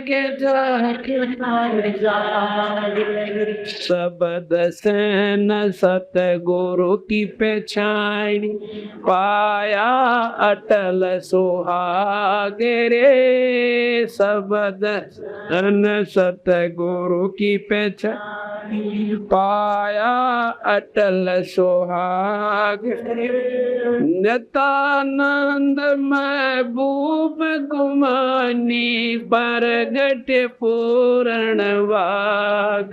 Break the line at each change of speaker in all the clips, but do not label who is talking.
जागे जागे शब्द से न सतगुरु की पहचान पाया अटल सुहाग रे। शब्द न सतगुरु की पहचान पाया अटल सुहाग। नित्यानंद महबूब गुमानी परगट पूर्ण वाग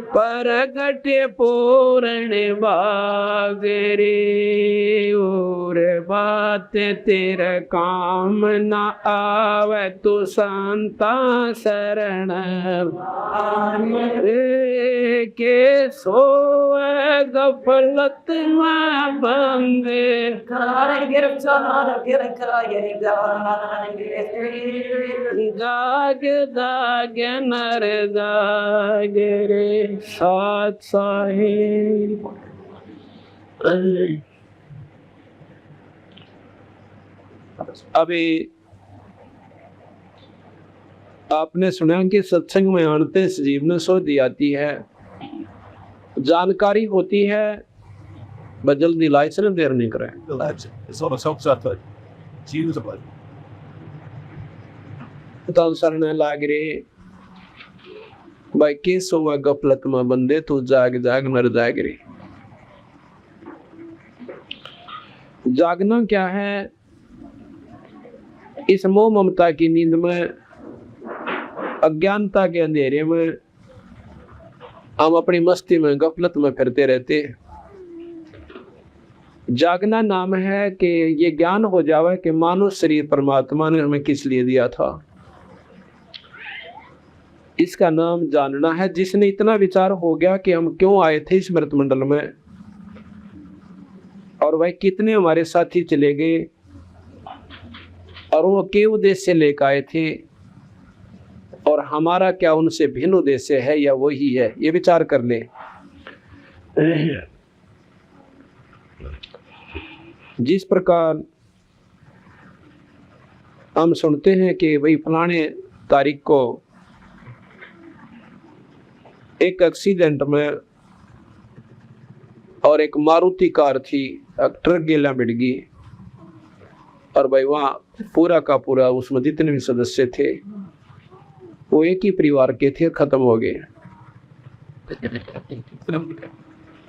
परगट पूर्ण वाग रे। और बात तेरा काम न आवे तू संता शरण रे। के सोए गफलत में बंदे जाग जाग नर जाग रे। साथ साहिब अभी आपने सुना कि सत्संग में आते जीवन सोधी आती है, जानकारी होती है, बस जल्दी लाइसेंस देर नहीं करें। लाग रे भाई के सोवा गफलत में बंदे तू जाग जाग नर जाग रे। जागना क्या है? इस मोह ममता की नींद में, अज्ञानता के अंधेरे में हम अपनी मस्ती में गफलत में फिरते रहते। जागना नाम है कि ये ज्ञान हो जावे कि मानव शरीर परमात्मा ने हमें किस लिए दिया था। इसका नाम जानना है। जिसने इतना विचार हो गया कि हम क्यों आए थे इस मृत मंडल में, और वह कितने हमारे साथी चले गए, और वो के उद्देश्य लेकर आए थे, और हमारा क्या उनसे भिन्न उद्देश्य है या वही है, ये विचार कर ले। जिस प्रकार हम सुनते हैं कि भाई फलाने तारीख को एक एक्सीडेंट में और एक मारुति कार थी, ट्रक गेला बिड़ गई, और भाई वहाँ पूरा का पूरा उसमें जितने भी सदस्य थे वो एक ही परिवार के थे, खत्म हो गए।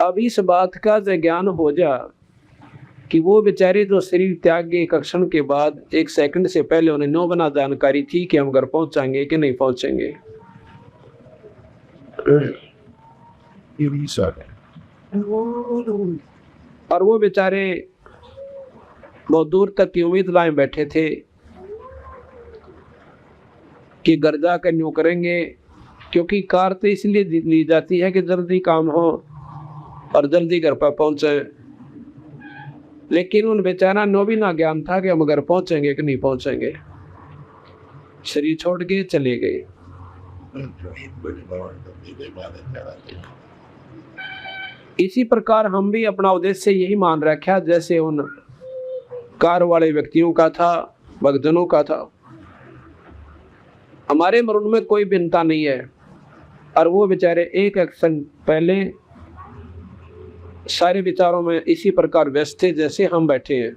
अब इस बात का ज्ञान हो जा कि वो बेचारे जो शरीर त्याग गए एक क्षण के बाद, एक सेकंड से पहले उन्हें नौ बना जानकारी थी कि हम घर पहुंचाएंगे कि नहीं पहुंचेंगे। और वो बेचारे बहुत दूर तक की उम्मीद लाए बैठे थे कि घर जाकर न्यू करेंगे, क्योंकि कार तो इसलिए ली जाती है कि जल्दी काम हो और जल्दी घर पर पहुंचे। लेकिन उन बेचारा नो भी ना ज्ञान था कि हम घर पहुंचेंगे कि नहीं पहुंचेंगे। शरीर छोड़ के चले गए। इसी प्रकार हम भी अपना उद्देश्य यही मान रखा जैसे उन कार वाले व्यक्तियों का था, भक्तजनों का था। हमारे मरण में कोई भिन्नता नहीं है, और वो बेचारे एक एक्शन पहले सारे विचारों में इसी प्रकार व्यस्त थे जैसे हम बैठे हैं।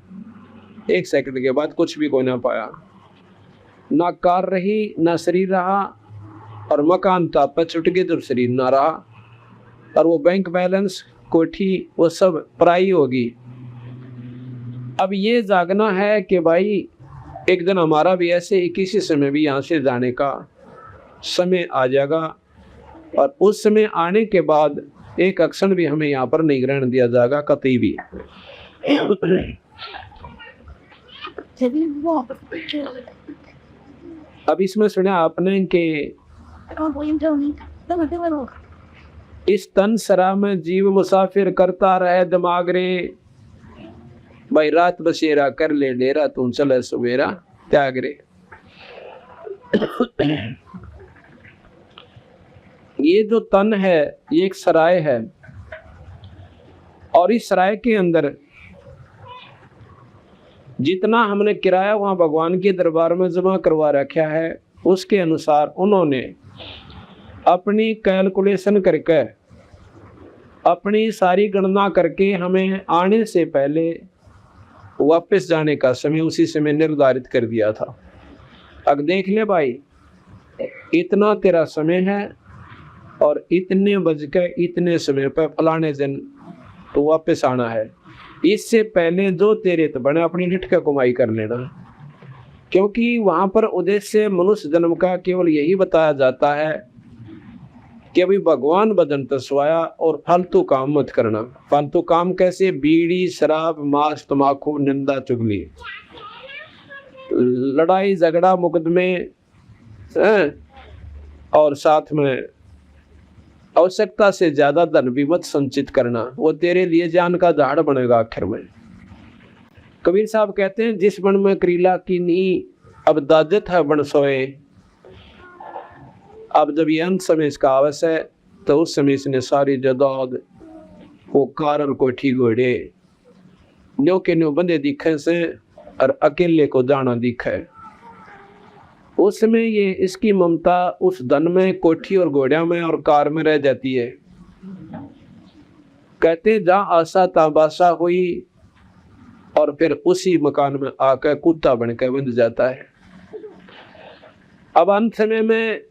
एक सेकंड के बाद कुछ भी कोई ना पाया, ना कार रही ना शरीर रहा, और मकान था पर छुट गए तो शरीर ना रहा, और वो बैंक बैलेंस कोठी वो सब पराई होगी। अब ये जागना है कि भाई एक दिन हमारा भी ऐसे ही किसी समय भी यहाँ से जाने का समय आ जाएगा, और उस समय आने के बाद एक अक्षण भी हमें यहाँ पर नहीं ग्रहण दिया जाएगा कतई भी। अब इसमें सुना आपने कि इस तन सरा में जीव मुसाफिर करता रहे दिमाग रे, भाई रात बसेरा कर ले डेरा तुम चले सवेरा त्याग रे। ये जो तन है ये एक सराय है, और इस सराय के अंदर जितना हमने किराया वहां भगवान के दरबार में जमा करवा रखा है उसके अनुसार उन्होंने अपनी कैलकुलेशन करके, अपनी सारी गणना करके हमें आने से पहले वापस जाने का समय उसी समय निर्धारित कर दिया था। अब देख ले भाई, इतना तेरा समय है और इतने बज के इतने समय पर फलाने दिन तो वापस आना है। इससे पहले जो तेरे तो बने अपनी लिट का कमाई कर लेना, क्योंकि वहां पर उद्देश्य मनुष्य जन्म का केवल यही बताया जाता है कि अभी भगवान भजन तस्वाया और फालतू काम मत करना। फालतू काम कैसे? बीड़ी, शराब, मांस, तम्बाकू, निंदा, चुगली, लड़ाई झगड़ा, मुकदमे, और साथ में आवश्यकता से ज्यादा धन भी मत संचित करना, वो तेरे लिए जान का झाड़ बनेगा आखिर में। कबीर साहब कहते हैं, जिस बन में करीला की नी अब दाजत है बन सोए। अब जब ये अंत समय इसका आवश्य है तो उस समय इसने सारी जदाद वो कारण को ठीक घोड़े न्यो के न्यो बंदे दिखे से और अकेले को जाना दिखे। उस समय ये इसकी ममता उस धन में, कोठी और घोड़िया में और कार में रह जाती है। कहते जहाँ आशा ता बासा हुई, और फिर उसी मकान में आकर कुत्ता बनकर बंध जाता है। अब अंत समय में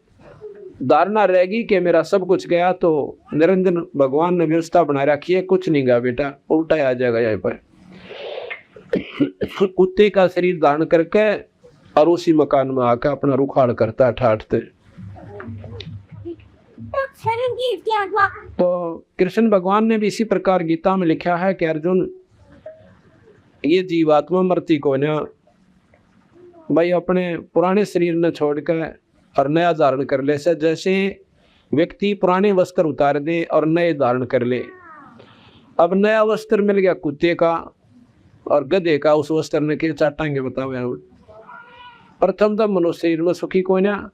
धारणा रहेगी कि मेरा सब कुछ गया, तो निरंजन भगवान ने व्यवस्था बना रखी है, कुछ नहीं गया बेटा, उल्टा आ जाएगा यहाँ पर। कुत्ते का शरीर धारण करके और उसी मकान में आकर अपना रुखाड़ करता है, ठाठते। तो कृष्ण भगवान ने भी इसी प्रकार गीता में लिखा है कि अर्जुन, ये जीवात्मा मरती को ना भाई अपने पुराने शरीर ने छोड़कर और नया धारण कर ले से, जैसे व्यक्ति पुराने वस्त्र उतार दे और नए धारण कर ले। अब नया वस्त्र मिल गया कुत्ते का और गधे का, उस वस्त्र ने क्या चाटांगे बताओ यार। प्रथम तो मनुष्य शरीर में सुखी कोई ना,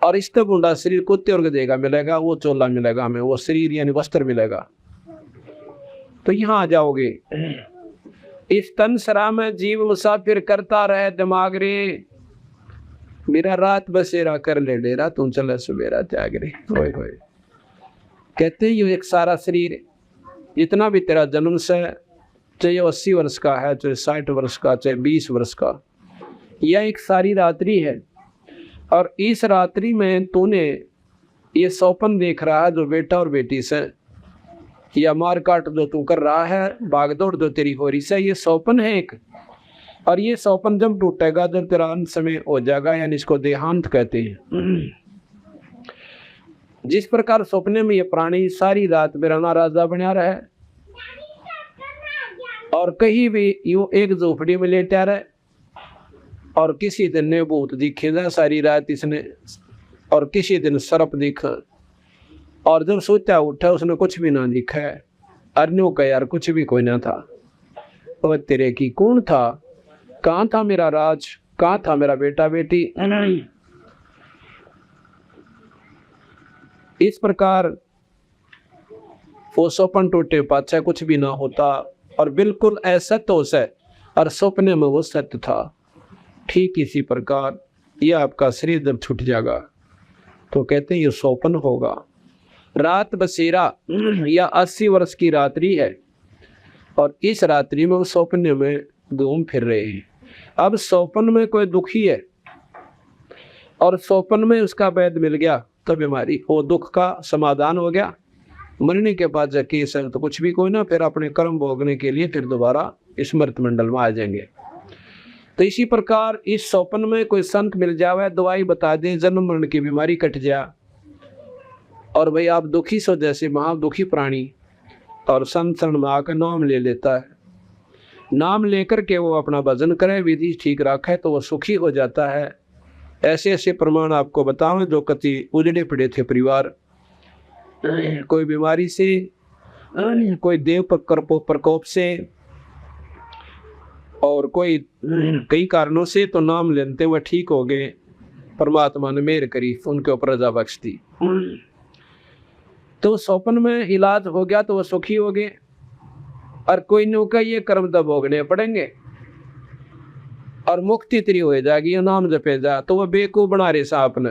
और इस तब बुढ़ा शरीर कुत्ते और गधे का मिलेगा, वो चोला मिलेगा हमें, वो शरीर यानी वस्त्र मिलेगा। तो यहाँ आ जाओगे, इस तन सरा में जीव मुसाफिर करता रहे दिमाग रे, मेरा रात बसेरा कर ले डेरा, तुम चले सुबेरा त्याग रे। होए होए कहते हैं ये एक सारा शरीर जितना भी तेरा जन्म से, चाहे 80 वर्ष का है, चाहे 60 वर्ष का, चाहे 20 वर्ष का, यह एक सारी रात्रि है। और इस रात्रि में तूने ये सौपन देख रहा है जो बेटा और बेटी से, या मार काट जो तू कर रहा है, भागदौड़ जो तेरी हो रही से, ये सौपन है एक। और ये सौपन जब टूटेगा, जब तेरा अंत समय हो जाएगा, यानी इसको देहांत कहते हैं। जिस प्रकार सपने में ये प्राणी सारी रात बिराना राजा बना रहे और कहीं भी यूं एक झोपड़ी में लेटा रहे, और किसी दिन ने भूत दिखेगा सारी रात इसने, और किसी दिन सर्प दिखा, और जब सोचा उठा उसने कुछ भी ना दिखा है। अर्नियों का यार कुछ भी कोई ना था, और तेरे की कौन था, कहाँ था मेरा राज, कहाँ था मेरा बेटा बेटी। इस प्रकार वो सपन टूटे पाछा कुछ भी ना होता, और बिल्कुल असत्य हो से, और सपने में वो सत्य था। ठीक इसी प्रकार यह आपका शरीर जब छूट जाएगा तो कहते हैं ये सौपन होगा। रात बसेरा या 80 वर्ष की रात्रि है, और इस रात्रि में वो सौपने में घूम फिर रहे हैं। अब सौपन में कोई दुखी है और सौपन में उसका वैद्य मिल गया तो बीमारी, वो दुख का समाधान हो गया। मरने के बाद जाके सर तो कुछ भी कोई ना, फिर अपने कर्म भोगने के लिए फिर दोबारा स्मृत मंडल में आ जाएंगे। तो इसी प्रकार इस सौपन में कोई संत मिल जावे, दवाई बता दे, जन्म मरण की बीमारी कट जा, और भाई आप दुखी सो जैसे महादुखी प्राणी, और संत शरण में आकर नाम ले लेता है। नाम लेकर के वो अपना भजन करे, विधि ठीक रखे, तो वो सुखी हो जाता है। ऐसे ऐसे प्रमाण आपको बताऊं जो कति उजड़े पड़े थे परिवार, कोई बीमारी से, कोई देव प्रकोप से, और कोई कई कारणों से, तो नाम लेते हुए ठीक हो गए। परमात्मा ने मेहर करी, उनके ऊपर रजा बख्श दी, तो सौपन में इलाज हो गया, तो वो सुखी हो गए। और कोई नौका ये कर्म तो भोगने पड़ेंगे। और मुक्ति तेरी हो जाएगी, नाम जपे जा, तो वह बेवकूफ बना रहे सांप ने।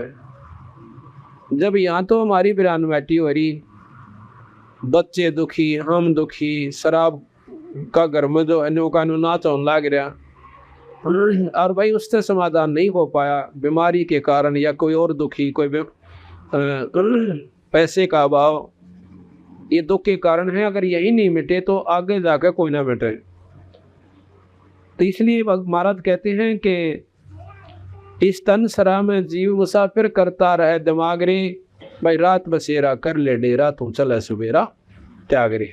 जब यहाँ तो हमारी बिरान बैठी हो रही, बच्चे दुखी, हम दुखी, शराब का घर में जो है कानून नाच होने लग रहा, और भाई उससे समाधान नहीं हो पाया बीमारी के कारण, या कोई और दुखी, कोई पैसे का अभाव, ये दुख के कारण है। अगर यही नहीं मिटे तो आगे जाकर कोई ना मिटे। तो इसलिए महाराज कहते हैं कि इस तन सरा में जीव मुसाफिर करता रहे दिमाग रे, भाई रात बसेरा कर ले डेरा, तू चले सुबेरा त्याग रे।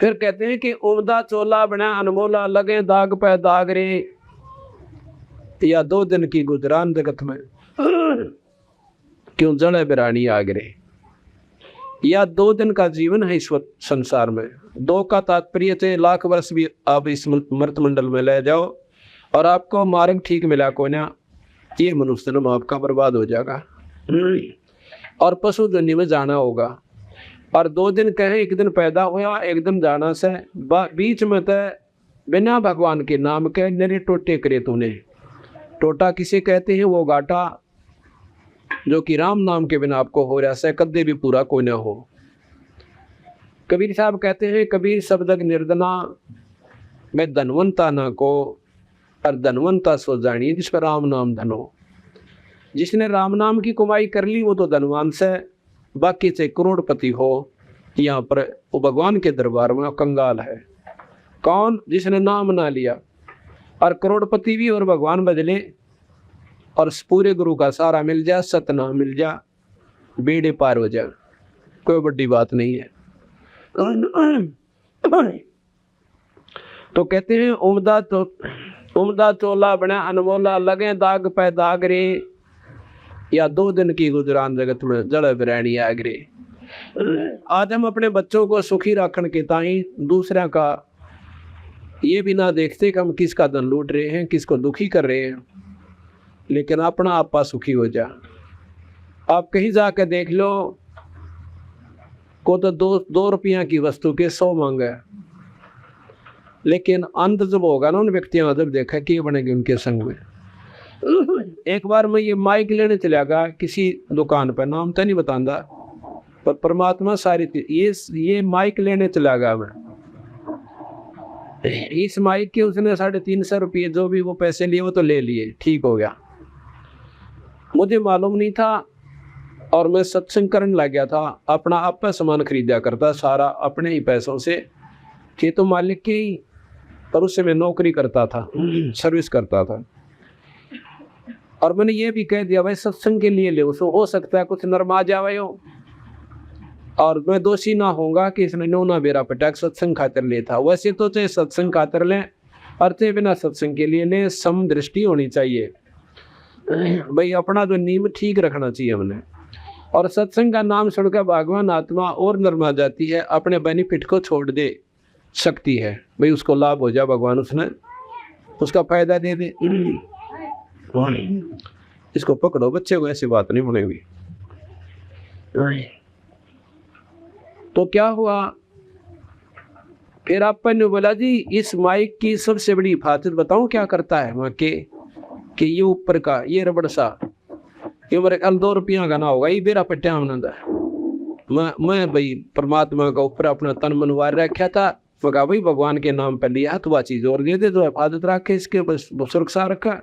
फिर कहते हैं कि उमदा चोला बना अनमोला, लगे दाग पे दाग रे, या 2 दिन की गुजरान जगत में क्यों जड़े बिरानी आग रे। या 2 दिन का जीवन है इस संसार में। 2 का तात्पर्य थे लाख वर्ष भी आप इस मृत मंडल में ले जाओ और आपको मार्ग ठीक मिला को ना, ये मनुष्य जन्म आपका बर्बाद हो जाएगा और पशु दुनिया में जाना होगा। और 2 दिन कहे, 1 दिन पैदा हुआ, 1 दिन जाना से, बीच में तो बिना भगवान के नाम के नरे टोटे करे तूने। टोटा किसे कहते हैं? वो घाटा जो कि राम नाम के बिना आपको हो रहा है, कदे भी पूरा कोई ना हो। कबीर साहब कहते हैं, कबीर शब्दक निर्दना मैं धनवंता ना को, और धनवंता सो जानिए जिस पर राम नाम धनो। जिसने राम नाम की कमाई कर ली वो तो धनवान से, बाकी से करोड़पति हो यहाँ पर वो भगवान के दरबार में कंगाल है। कौन? जिसने नाम ना लिया। और करोड़पति भी और भगवान बदले और पूरे गुरु का सारा मिल जा, सतनाम मिल जा, बेड़े पार हो जा, कोई बड़ी बात नहीं है। तो कहते हैं उमदा चोला बना अनमोला, लगे दाग पे दाग रे, या 2 दिन की गुजरान जगत में जड़ बिरैनी आग रे। आज हम अपने बच्चों को सुखी रखने के ताई दूसरा का ये भी ना देखते कि हम किसका धन लूट रहे हैं, किसको दुखी कर रहे हैं, लेकिन अपना आपा सुखी हो जा। आप कहीं जाकर देख लो, को तो 2 रुपया की वस्तु के 100 मांगे, लेकिन अंत जब होगा ना उन व्यक्तियों जब देखा कि ये बनेगी उनके संग में। एक बार मैं ये माइक लेने चला गया किसी दुकान पर, नाम तो नहीं बताऊंगा, पर परमात्मा सारी ये माइक लेने चला गया मैं। इस माइक के उसने 350 रुपये जो भी वो पैसे लिए वो तो ले लिए, ठीक हो गया। मुझे मालूम नहीं था और मैं सत्संग करने लग गया था। अपना आप पर सामान खरीदा करता सारा अपने ही पैसों से, कि तो मालिक की, पर उससे मैं नौकरी करता था, सर्विस करता था। और मैंने ये भी कह दिया भाई सत्संग के लिए ले, उसको हो सकता है कुछ नरमा जावे हो, और मैं दोषी ना होऊंगा कि इसने नोना बेरा पटाक सत्संग खातर ले था। वैसे तो चाहे सत्संग खातर लें और चाहे बिना सत्संग के लिए लें, सम दृष्टि होनी चाहिए भाई, अपना जो नीम ठीक रखना चाहिए हमने। और सत्संग का नाम सुनकर भगवान आत्मा और नरमा जाती है, अपने बेनिफिट को छोड़ दे सकती है भाई, उसको लाभ हो जाए, भगवान उसने उसका फायदा दे दे। इसको पकड़ो बच्चे को, ऐसी बात नहीं बनेगी। तो क्या हुआ फिर आपन ने बोला जी इस माइक की सबसे बड़ी हिफाजत बताऊं क्या करता है वहाँ के, कि ये ऊपर का ये रबड़ सा, ये मेरे ख्याल 2 रुपया का ना होगा, ये बेरा पट्टिया हमने मैं भाई परमात्मा का ऊपर अपना तन मनवार रखा था। मैं कहा भाई भगवान के नाम पर लिया तो वह चीज़ और दे दे, तो हिफाजत रखे इसके, बस सुरक्षा रखा।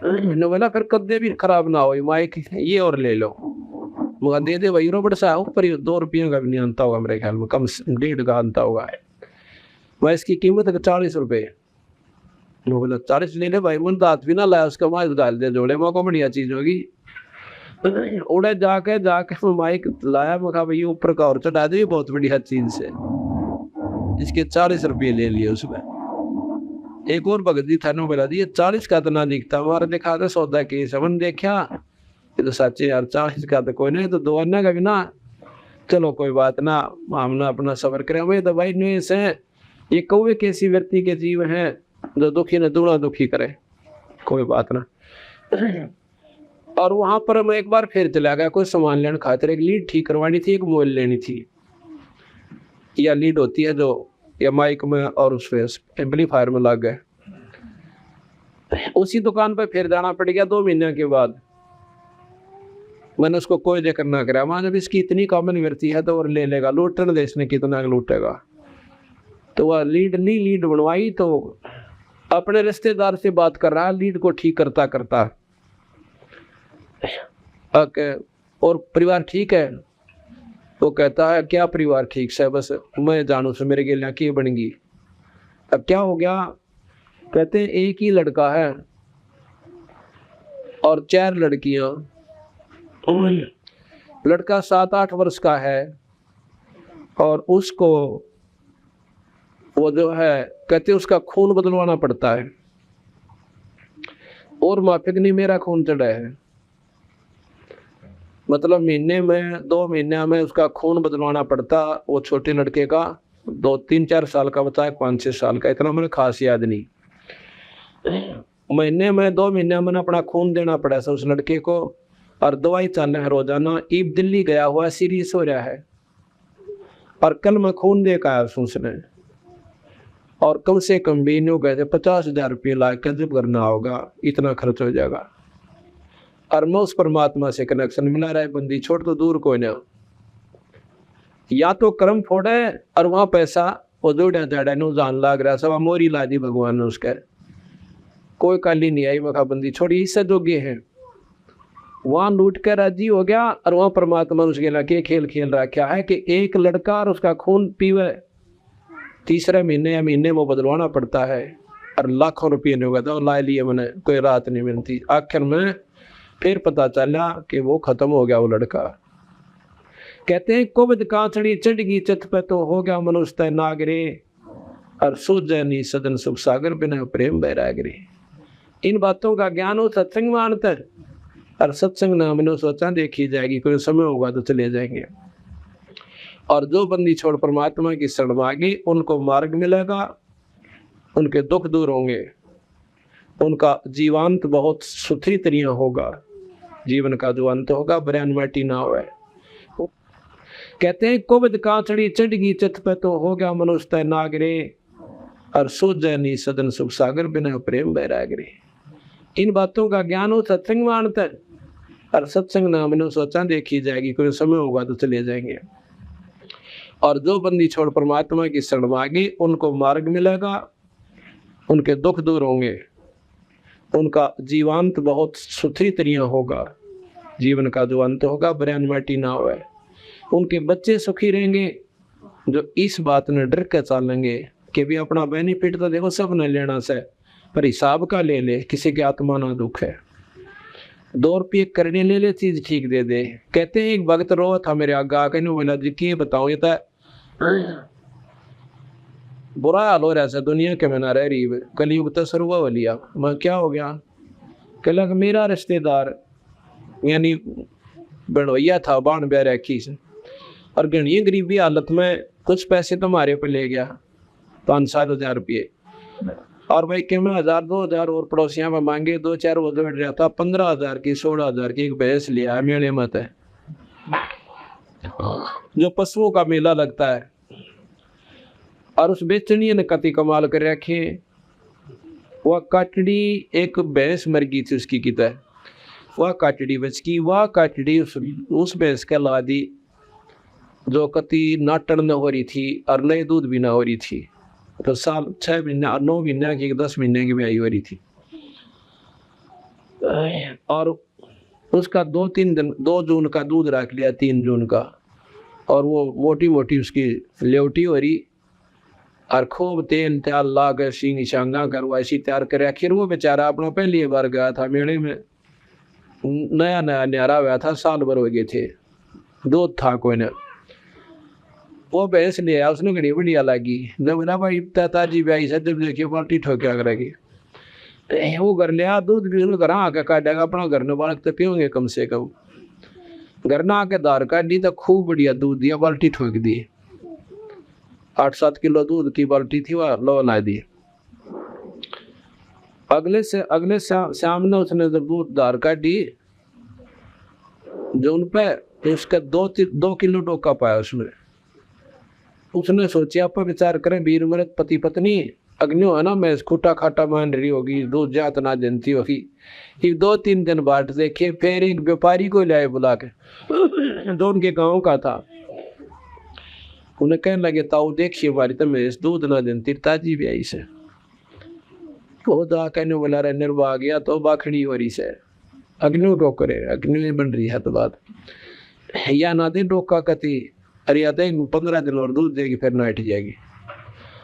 ने बोला फिर कदे भी खराब ना हो माइक, ये और ले लो। मगर दे दे भाई रबड़ सा ऊपर, 2 रुपयों का भी नहीं आता होगा मेरे ख्याल में, कम 1.5 का आता होगा। वह इसकी कीमत है 40 रुपये। बोला 40 ले ले भाई, मन दांत भी ना लाया उसका, माइक डाल दे जोड़े, माँ को बढ़िया चीज़ होगी। उड़े जाके मैं माइक लाया, मैं कहा भाई ऊपर का और चढ़ा दे, बहुत बढ़िया चीज़ से, इसके 40 रुपये ले लिए उसमें। एक और भगत जी था, बोला दी 40 का तो ना दिखता, हमारा देखा था सौदा के समन देखा, ये तो सच्चे यार 40 का तो कोई नहीं, तो 2 अन्ना का भी ना, चलो कोई बात ना, हमने अपना सफर करें। वे तो भाई नहीं से ये कौवे कैसी व्यक्ति के जीव हैं जो दुखी ने दूना दुखी करे, कोई बात ना। और वहाँ पर मैं एक बार फिर चला गया कोई सामान लेने खातिर, एक लीड ठीक करवानी थी, एक मोबाइल लेनी थी, या लीड होती है जो या माइक में और उस पर एम्पलीफायर में लग गए, उसी दुकान पर फिर जाना पड़ गया 2 महीने के बाद। मैंने उसको कोई जिक्र ना करा, वहां जब इसकी इतनी कॉमन वृत्ति है तो और ले लेगा, लूटने देश ने कितना लूटेगा। तो वह लीड बनवाई, तो अपने रिश्तेदार से बात कर रहा है, लीड को ठीक करता करता। और परिवार ठीक है? वो कहता है क्या परिवार ठीक से, बस मैं जानू से मेरे गेलियां की बनेगी। अब क्या हो गया? कहते हैं एक ही लड़का है और 4 लड़कियां। लड़का 7-8 वर्ष का है और उसको वो जो है कहते उसका खून बदलवाना पड़ता है, और माफिक नहीं मेरा खून चढ़ा है, मतलब महीने में 2 महीने में उसका खून बदलवाना पड़ता। वो छोटे लड़के का 2-3-4 साल का बता है, 5-6 साल का, इतना मुझे खास याद नहीं। महीने में 2 महीने में अपना खून देना पड़ा था उस लड़के को, और दवाई चल रहा है रोजाना। ईब दिल्ली गया हुआ सीरियस हो रहा है, और कल मैं खून दे का आया उसने, और कम से कम भी नहीं गए थे 50,000 रुपये ला के जब करना होगा, इतना खर्च हो जाएगा। और मैं उस परमात्मा से कनेक्शन मिला रहा है, बंदी छोड़ तो दूर कोई ना, या तो कर्म फोड़े और वहाँ पैसा वो जोड़ा जाड़ा नो जान लाग रहा सब मोरी ला दी भगवान ने उसके, कोई काली नहीं आई। मखा बंदी छोड़ी, इससे जोगे हैं वहाँ लूट कर राजी हो गया, और वहाँ परमात्मा ने उसके लगे खेल खेल रखा है कि एक लड़का और उसका खून पीवे, 3रे महीने या महीने वो बदलवाना पड़ता है, और लाखों रुपये नहीं होगा। तो ला लिए मैंने, कोई रात नहीं मिलती। आखिर में फिर पता चला कि वो खत्म हो गया वो लड़का। कहते हैं कुबद कांचड़ी चढ़गी चित पे तो हो गया मनुष्य नागरे, और सूझे नी सदन सुख सागर बिना प्रेम बैरागरे। इन बातों का ज्ञान हो सत्संग मानता, और सत्संग ना मैंने सोचा देखी जाएगी, कोई समय होगा तो चले जाएंगे। और जो बंदी छोड़ परमात्मा की शरण मांगी उनको मार्ग मिलेगा, उनके दुख दूर होंगे, उनका जीवांत बहुत सुथरी तरिया होगा, जीवन का जो अंत होगा बरैन माटी ना होए। कहते हैं कुबद कांचड़ी चढ़गी चित पे तो हो गया मनुष्य नागरे, और सूझे नी सदन सुख सागर बिना प्रेम बैरागरे। इन बातों का ज्ञान हो सत्संग मानता, और सत्संग ना मैंने सोचा देखी जाएगी, कोई समय होगा तो चले जाएंगे। और जो बंदी छोड़ परमात्मा की शरण मांगी उनको मार्ग मिलेगा, उनके दुख दूर होंगे, उनका जीवांत बहुत सुथरी तरिया होगा, जीवन का जो अंत होगा बरैन माटी ना होए। उनके बच्चे सुखी रहेंगे जो इस बात ने डर के चलेंगे कि भी अपना बेनिफिट तो देखो सब ने लेना से, पर हिसाब का ले ले, किसी की आत्मा ना दुख है। 2 रुपये करने ले ले, चीज ठीक दे दे। कहते हैं एक भक्त रो था मेरे आगे आके, बोला जी की बताऊं, ये तो बुरा हाल हो रहा है दुनिया के में ना रह रही, कलयुग तो शुरू हो लिया। मैं क्या हो गया? कहला कि मेरा रिश्तेदार यानी बनोइया था, बाण ब्याह रखी से, और घनी गरीबी हालत में कुछ पैसे तो हमारे पे ले गया, 5-7 हज़ार रुपये, और भाई कि मैं 1,000-2,000 और पड़ोसियां में मांगे, 2-4 वो बैठ रहा था, 15,000 की 16,000 की एक भैंस लिया मेले मत है, जो पशुओं का मेला लगता है। और उस बेचनी ने कति कमाल कर रखे, वह काटड़ी एक भैंस मर गई थी उसकी की तरह, वह काटड़ी बच गई। वह काटड़ी उस भैंस के ला दी जो कति नाटन न हो रही थी और नए दूध भी ना हो रही थी, तो साल 6 महीने 9 महीने की 10 महीने की ब्याई हो रही थी। और उसका 2-3 दिन 2 जून का दूध रख लिया, 3 जून का, और वो मोटी मोटी उसकी लेवटी हो रही, और खूब तेल त्याल ला कर सींग शांगा करवा ऐसी तैयार कर। आखिर वो बेचारा अपना पहली बार गया था मेले में, नया नया न्यारा हुआ था, साल भर हो गए थे, दूध था कोई ना। वो भैंस ले आया, उसने घड़ी बढ़िया लगी, जब बोला भाई ताजी ब्याई से, जब देखिए बाल्टी ठोक्या करेगी, वो घर ले आ दूध भी घर आके काटेगा, अपना घर में बालक तो पियोगे कम से कम। घर ना आके दार काट दी तो खूब बढ़िया दूध दिया, बाल्टी ठोक दी, 8-7 किलो दूध की बाल्टी थी, वह लो ला दी। अगले शाम ने उसने जब दूध दार काटी, जो उन पे उसका 2 किलो टोका पाया उसने सोचा आप विचार करें, वीर मृत पति पत्नी अग्नियों है ना, मैं खूटा खाटा मान रही होगी, दूध जात ना जनती होगी। फिर 2-3 दिन बाद देखे, फिर एक व्यापारी को लाए बुला के, जो उनके गाँव का था। उन्हें कहने लगे, ताऊ देखिए हमारी तो मैं दूध ना जनती, ताजी ब्याई से। वो तो कहने बोला रहे निर्वाह गया तो बाखड़ी हो रही से। अग्नि को करे, अग्नि बन रही है तो बात या ना दिन रोका कती, अरे या 15 दिन और दूध देगी फिर ना हट जाएगी।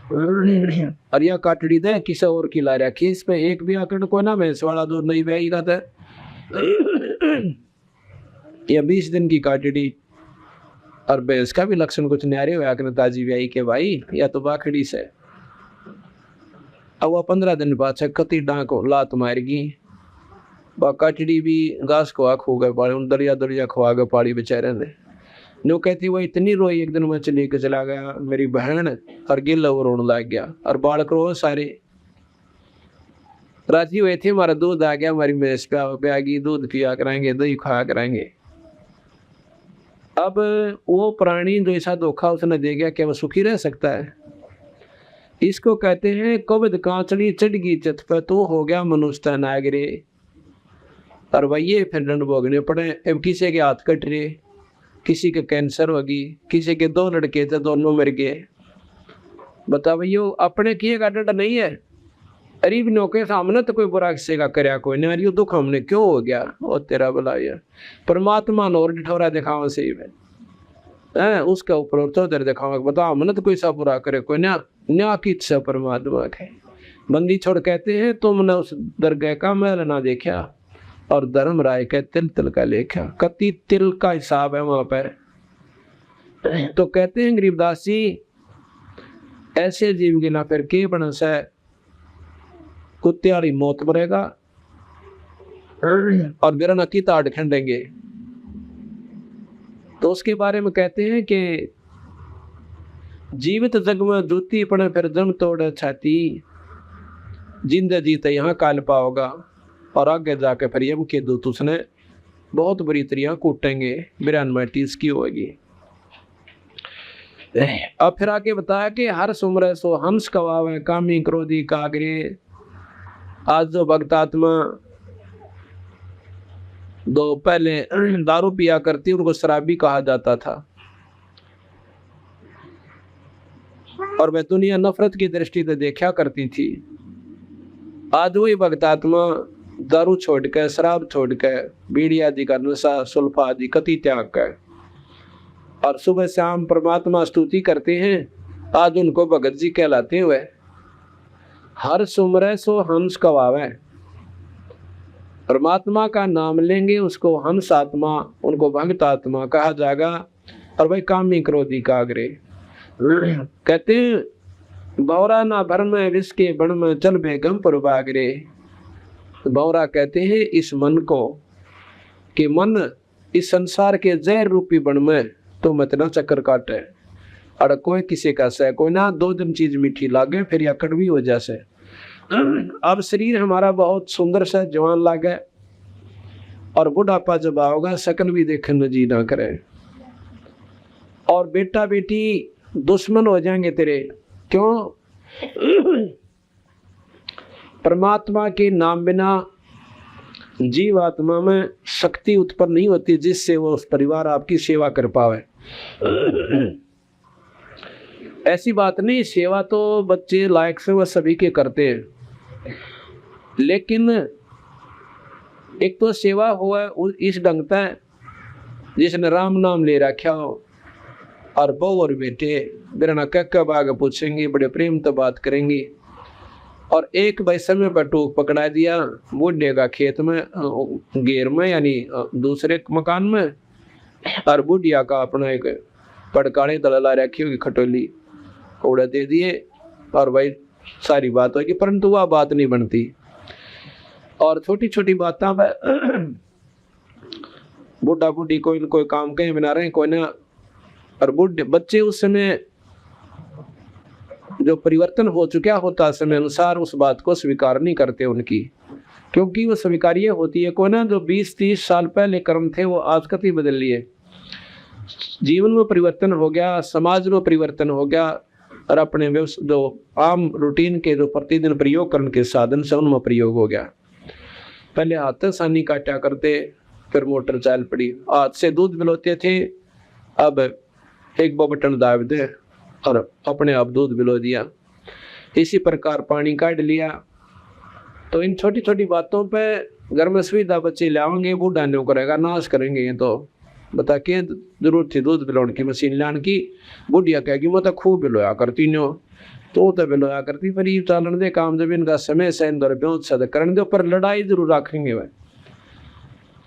अरिया काटड़ी दे किसी और की ला रखी, इस पे एक भी आकड़ को ना भैंस वाला दूध नहीं बेचेगा था। या 20 दिन की काटड़ी, और भैंस का भी लक्षण कुछ न्यारे हुआ कि ताजी ब्याई के भाई या तो बाखड़ी से। अब वह 15 दिन बाद से कती डांक लात मारेगी, बा काटड़ी भी घास को खो गए पाड़ी, उन दरिया दरिया खवा गए पाड़ी बेचारे ने। नो कहती वो इतनी रोई, एक दिन मैं चले के चला गया मेरी बहन, और गिल वो रोने लग गया, और बालक रो सारे। राजी हुए थे हमारा दूध आ गया, हमारी भैंस पे आ गई, दूध पिया कराएंगे, दही खाया कराएंगे। अब वो प्राणी जो ऐसा धोखा उसने दे गया, क्या वो सुखी रह सकता है? इसको कहते हैं कबद कांचड़ी चढ़ गई चत पे, तो हो गया मनुष्य नागरे। और वही फिर दंड भोगने पड़े। अब किसी के हाथ कट रहे, किसी के कैंसर होगी, किसी के 2 लड़के थे दोनों मर गए। बता भैया अपने किए का दंड नहीं है। गरीब नो के सामने तो कोई बुरा किसी का करया कोई नहीं, अरे दुख हमने क्यों हो गया, और तेरा बुलाया परमात्मा ने और डिठौरा दिखावा से है उसके ऊपर तो तेरे दिखावा। बता हमने तो कोई सा बुरा करे कोई ना, न्या की इच्छा परमात्मा के। बंदी छोड़ कहते हैं तुमने उस दरगाह का महल ना देखा, और धर्म राय के तिल तिल का लेखा, कति तिल का हिसाब है वहां पर। तो कहते हैं गरीबदास जी, ऐसे जीव की ना फिर के बनस है, कुत्ते वाली मौत मरेगा और बिरन की ताड़ खंडेंगे। तो उसके बारे में कहते हैं कि जीवित जग में जूती पड़े फिर जम तोड़ छाती, जिंदा जीते यहाँ काल पाओगा, और आगे जाके फिर यम के दूत उसने बहुत बुरी तरह कूटेंगे, बिरान माटी इसकी होगी। अब फिर आगे बताया कि हर सुमर सो हंस कवावे, कामी क्रोधी कागरे। आज जो भक्त आत्मा दो पहले दारू पिया करती, उनको शराबी कहा जाता था, और वह दुनिया नफरत की दृष्टि से देखा करती थी। आज वही भक्त आत्मा दारू छोड़ कर, शराब छोड़ कर, बीड़ी आदि का नशा, सुल्फा आदि कति त्याग कर, और सुबह शाम परमात्मा स्तुति करते हैं। आज उनको भगत जी कहलाते हुए। हर सुमरे सो हंस कवावे, परमात्मा का नाम लेंगे उसको हंस आत्मा, उनको भक्त आत्मा कहा जाएगा। और भाई कामी क्रोधी कागरे कहते बौरा ना भर में विष के बण में चल बेगम पर बागरे। बौरा कहते हैं इस मन को, कि मन इस संसार के जहर रूपी बण में तो मत ना चक्कर काटे, और कोई किसी का सह कोई ना 2 दिन चीज मीठी लागे फिर या कड़वी हो जैसे। अब शरीर हमारा बहुत सुंदर सा जवान लागे, और बुढ़ापा जब आओगा शकल भी देखने जी ना करे, और बेटा बेटी दुश्मन हो जाएंगे तेरे। क्यों? परमात्मा के नाम बिना जीव आत्मा में शक्ति उत्पन्न नहीं होती जिससे वो उस परिवार आपकी सेवा कर पावे। ऐसी बात नहीं, सेवा तो बच्चे लायक से वह सभी के करते हैं, लेकिन एक तो सेवा हुआ इस ढंग से जिसने राम नाम ले रखा हो, और बहू और बेटे बिना कक्का बाग पूछेंगे, बड़े प्रेम तो बात करेंगी। और एक भाई समय पर टूक पकड़ा दिया बूढ़े का खेत में घेर में, यानी दूसरे मकान में, और बुढ़िया का अपना एक पड़काने दलला रखी होगी खटोली, कौड़ा दे दिए, और भाई सारी बात होगी। परंतु वह बात नहीं बनती, और छोटी छोटी बातों पर बुढ़ा बुढ़ी कोई काम कहीं बना रहे कोई ना, और बुढ़े बच्चे उस समय जो परिवर्तन हो चुका होता समय अनुसार उस बात को स्वीकार नहीं करते उनकी, क्योंकि वो स्वीकार्य होती है। कोई ना जो 20-30 साल पहले कर्म थे वो आज कभी बदल लिए, जीवन में परिवर्तन हो गया, समाज में परिवर्तन हो गया, और अपने जो आम रूटीन के जो प्रतिदिन प्रयोग करने के साधन से उनमें प्रयोग हो गया। पहले हाथ से सानी काटा करते, फिर मोटर चल पड़ी, हाथ से दूध बिलोते थे, अब एक बटन दाब दे और अपने आप दूध बिलो दिया। इसी प्रकार पानी काट लिया। तो इन छोटी छोटी बातों पे घर में सुविधा बच्चे लाओगे, बूढ़ा नहीं करेगा, नाश करेंगे। ये तो बता के जरूरत थी दूध बिलोने की मशीन लाने की, बुढ़िया कहेगी मैं तो खूब बिलोया करती नो, तो बिलोया करती, पर ये चालन दे काम, जब इनका समय से करने दो, पर लड़ाई जरूर रखेंगे वह।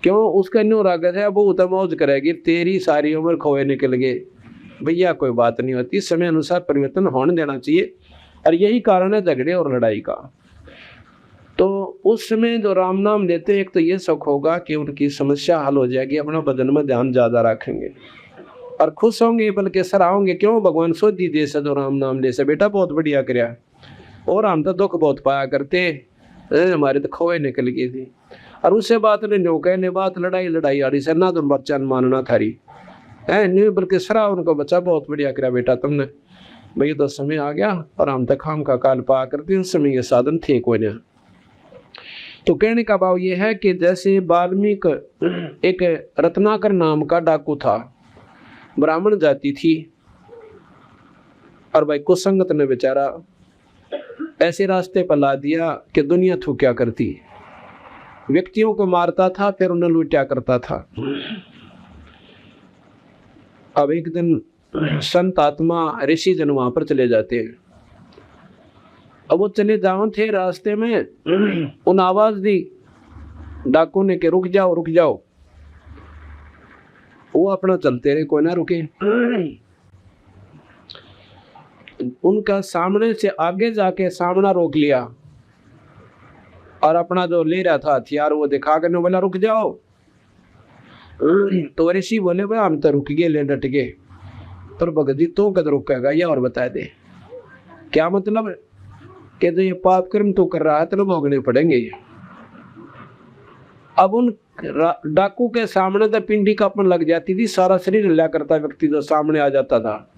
क्यों उसका न्यू रागत है, वो तो मौज करेगी, तेरी सारी उम्र खोए निकल गए। भैया कोई बात नहीं होती, समय अनुसार परिवर्तन होने देना चाहिए, और यही कारण है झगड़े और लड़ाई का। तो उस समय जो राम नाम लेते हैं, एक तो ये सुख होगा कि उनकी समस्या हल हो जाएगी, अपना बदन में ध्यान ज्यादा रखेंगे और खुश होंगे, बल्कि सराहोंगे। क्यों भगवान सोधी दे से जो राम नाम ले से, बेटा बहुत बढ़िया कराया, और हम तो दुख बहुत पाया करते, हमारे तो खोए निकल गई थी। और उससे बात ने जो कहने बात लड़ाई लड़ाई आ रही से ना, तुम बच्चा मानना थारी है नहीं, बल्कि सरा उनको, बच्चा बहुत बढ़िया कराया बेटा तुमने, भाई तो समय आ गया और हम तक हम का काल पा करते, उस समय ये साधन थे कोई ना। तो कहने का भाव ये है कि जैसे वाल्मीकि एक रत्नाकर नाम का डाकू था, ब्राह्मण जाति थी, और भाई कुसंगत ने बेचारा ऐसे रास्ते पर ला दिया कि दुनिया थू क्या करती, व्यक्तियों को मारता था, फिर उन्हें लूटा करता था। अब एक दिन संत आत्मा ऋषि जन वहां पर चले जाते हैं। अब वो चले जाओ थे, रास्ते में उन आवाज दी डाकू ने कि रुक जाओ रुक जाओ। वो अपना चलते रहे, कोई ना रुके। उनका सामने से आगे जाके सामना रोक लिया, और अपना जो ले रहा था हथियार वो दिखा कर बोला रुक जाओ। तो ऋषि बोले भाई हम तो रुक गए, ले डट गए। पर भगत जी तू कद रुकेगा, ये और बता दे क्या मतलब कि जो ये पाप कर्म तू कर रहा है तो भोगने पड़ेंगे। अब उन डाकू के सामने तो पिंडी कांपने लग जाती थी, सारा शरीर हिला करता व्यक्ति जो सामने आ जाता था,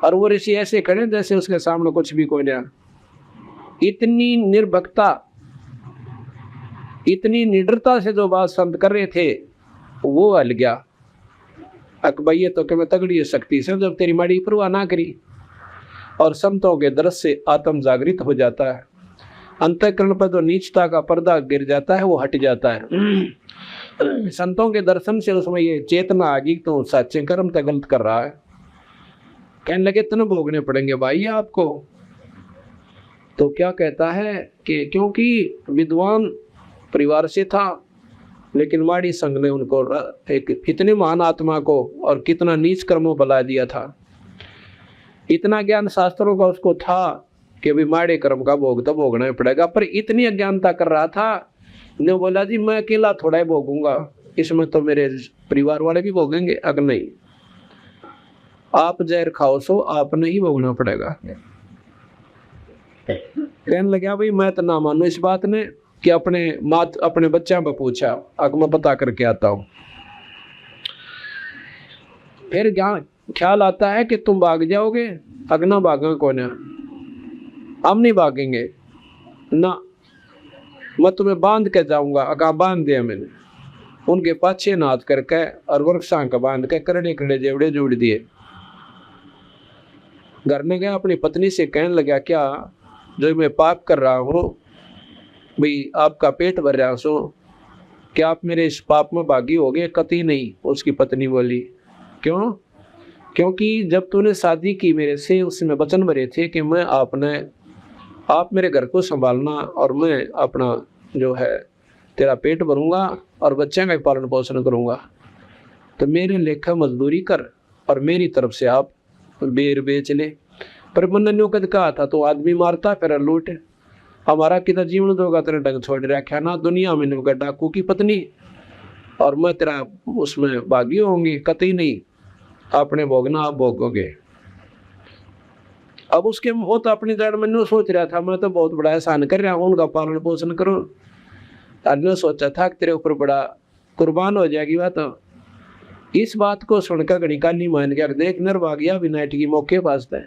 और वो ऋषि ऐसे खड़े जैसे उसके सामने कुछ भी कोई नहीं। इतनी निर्भक्ता, इतनी निडरता से जो बात संत कर रहे थे वो हल गया। अकबैये तो कि मैं तगड़ी शक्ति से, जब तेरी माड़ी परवाह ना करी, और संतों के दृश्य से आत्म जागृत हो जाता है, अंतःकरण पर जो नीचता का पर्दा गिर जाता है वो हट जाता है। संतों के दर्शन से उसमें ये चेतना आ गई तो सच्चे कर्म तो गलत कर रहा है। कहने लगे इतने भोगने पड़ेंगे भाई आपको। तो क्या कहता है कि क्योंकि विद्वान परिवार से था, लेकिन माड़ी संघ ने उनको एक इतने महान आत्मा को और कितना नीच कर्मों बला दिया था। इतना ज्ञान शास्त्रों का उसको था कि भी माड़े कर्म का भोग तो भोगना ही पड़ेगा, पर इतनी अज्ञानता कर रहा था, ने बोला जी मैं अकेला थोड़ा ही भोगूंगा, इसमें तो मेरे परिवार वाले भी भोगेंगे। अगर नहीं, आप जहर खाओ सो आपने ही भोगना पड़ेगा। कहने लगा भाई मैं तो ना मानू इस बात ने, कि अपने बच्चा पर पूछा, अगर मैं पता करके आता हूँ। फिर ख्याल आता है कि तुम भाग जाओगे, अगना भागेंगे कौन है, हम नहीं भागेंगे ना, मैं तुम्हें बांध के जाऊंगा। अगा बांध दिया मैंने, उनके पाछे नाथ करके और वृक्षा का बांध के करड़े करड़े जेवड़े जोड़ दिए। घर में गया, अपनी पत्नी से कहने लगा क्या जो मैं पाप कर रहा हूँ भाई, आपका पेट भर रहा सो, क्या आप मेरे इस पाप में भागी हो गए? कतई नहीं, उसकी पत्नी बोली। क्यों? क्योंकि जब तूने शादी की मेरे से, उसमें वचन भरे थे कि मैं आप मेरे घर को संभालना और मैं अपना जो है तेरा पेट भरूंगा और बच्चे का पालन पोषण करूंगा, तो मेरे लेखा मजदूरी कर और मेरी तरफ से आप बेर बेच ले। पर मन ने कद कहा था तो आदमी मारता फिर लूट, हमारा कितना जीवन दोगा तेरे ढंग छोड़ रखा ना, दुनिया में ने डाकू की पत्नी और मैं तेरा उसमें भागी होंगी, कतई नहीं, आपने भोगना आप भोगोगे। अब उसके वो तो अपनी जड़ में सोच रहा था मैं तो बहुत बड़ा एहसान कर रहा हूँ, उनका पालन पोषण करूँ। अन्य सोचा था कि तेरे ऊपर बड़ा कुर्बान हो जाएगी बात। तो इस बात को सुनकर गणिका नहीं मान गया, देख नर भाग गया बिना की मौके पास है।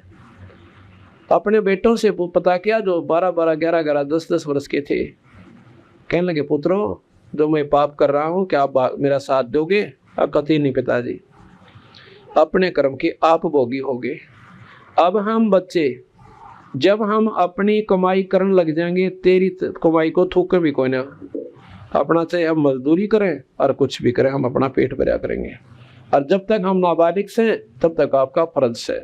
अपने बेटों से पता किया जो 12-12, 11-11, 10-10 वर्ष के थे। कहने लगे, पुत्रों जो मैं पाप कर रहा हूँ क्या आप मेरा साथ दोगे? कतई नहीं पिताजी, अपने कर्म के आप भोगी होगे। अब हम बच्चे जब हम अपनी कमाई करने लग जाएंगे, तेरी कमाई को थूक भी कोई ना, अपना चाहे हम मजदूरी करें और कुछ भी करें, हम अपना पेट भरा करेंगे। और जब तक हम नाबालिग से तब तक आपका फर्ज है।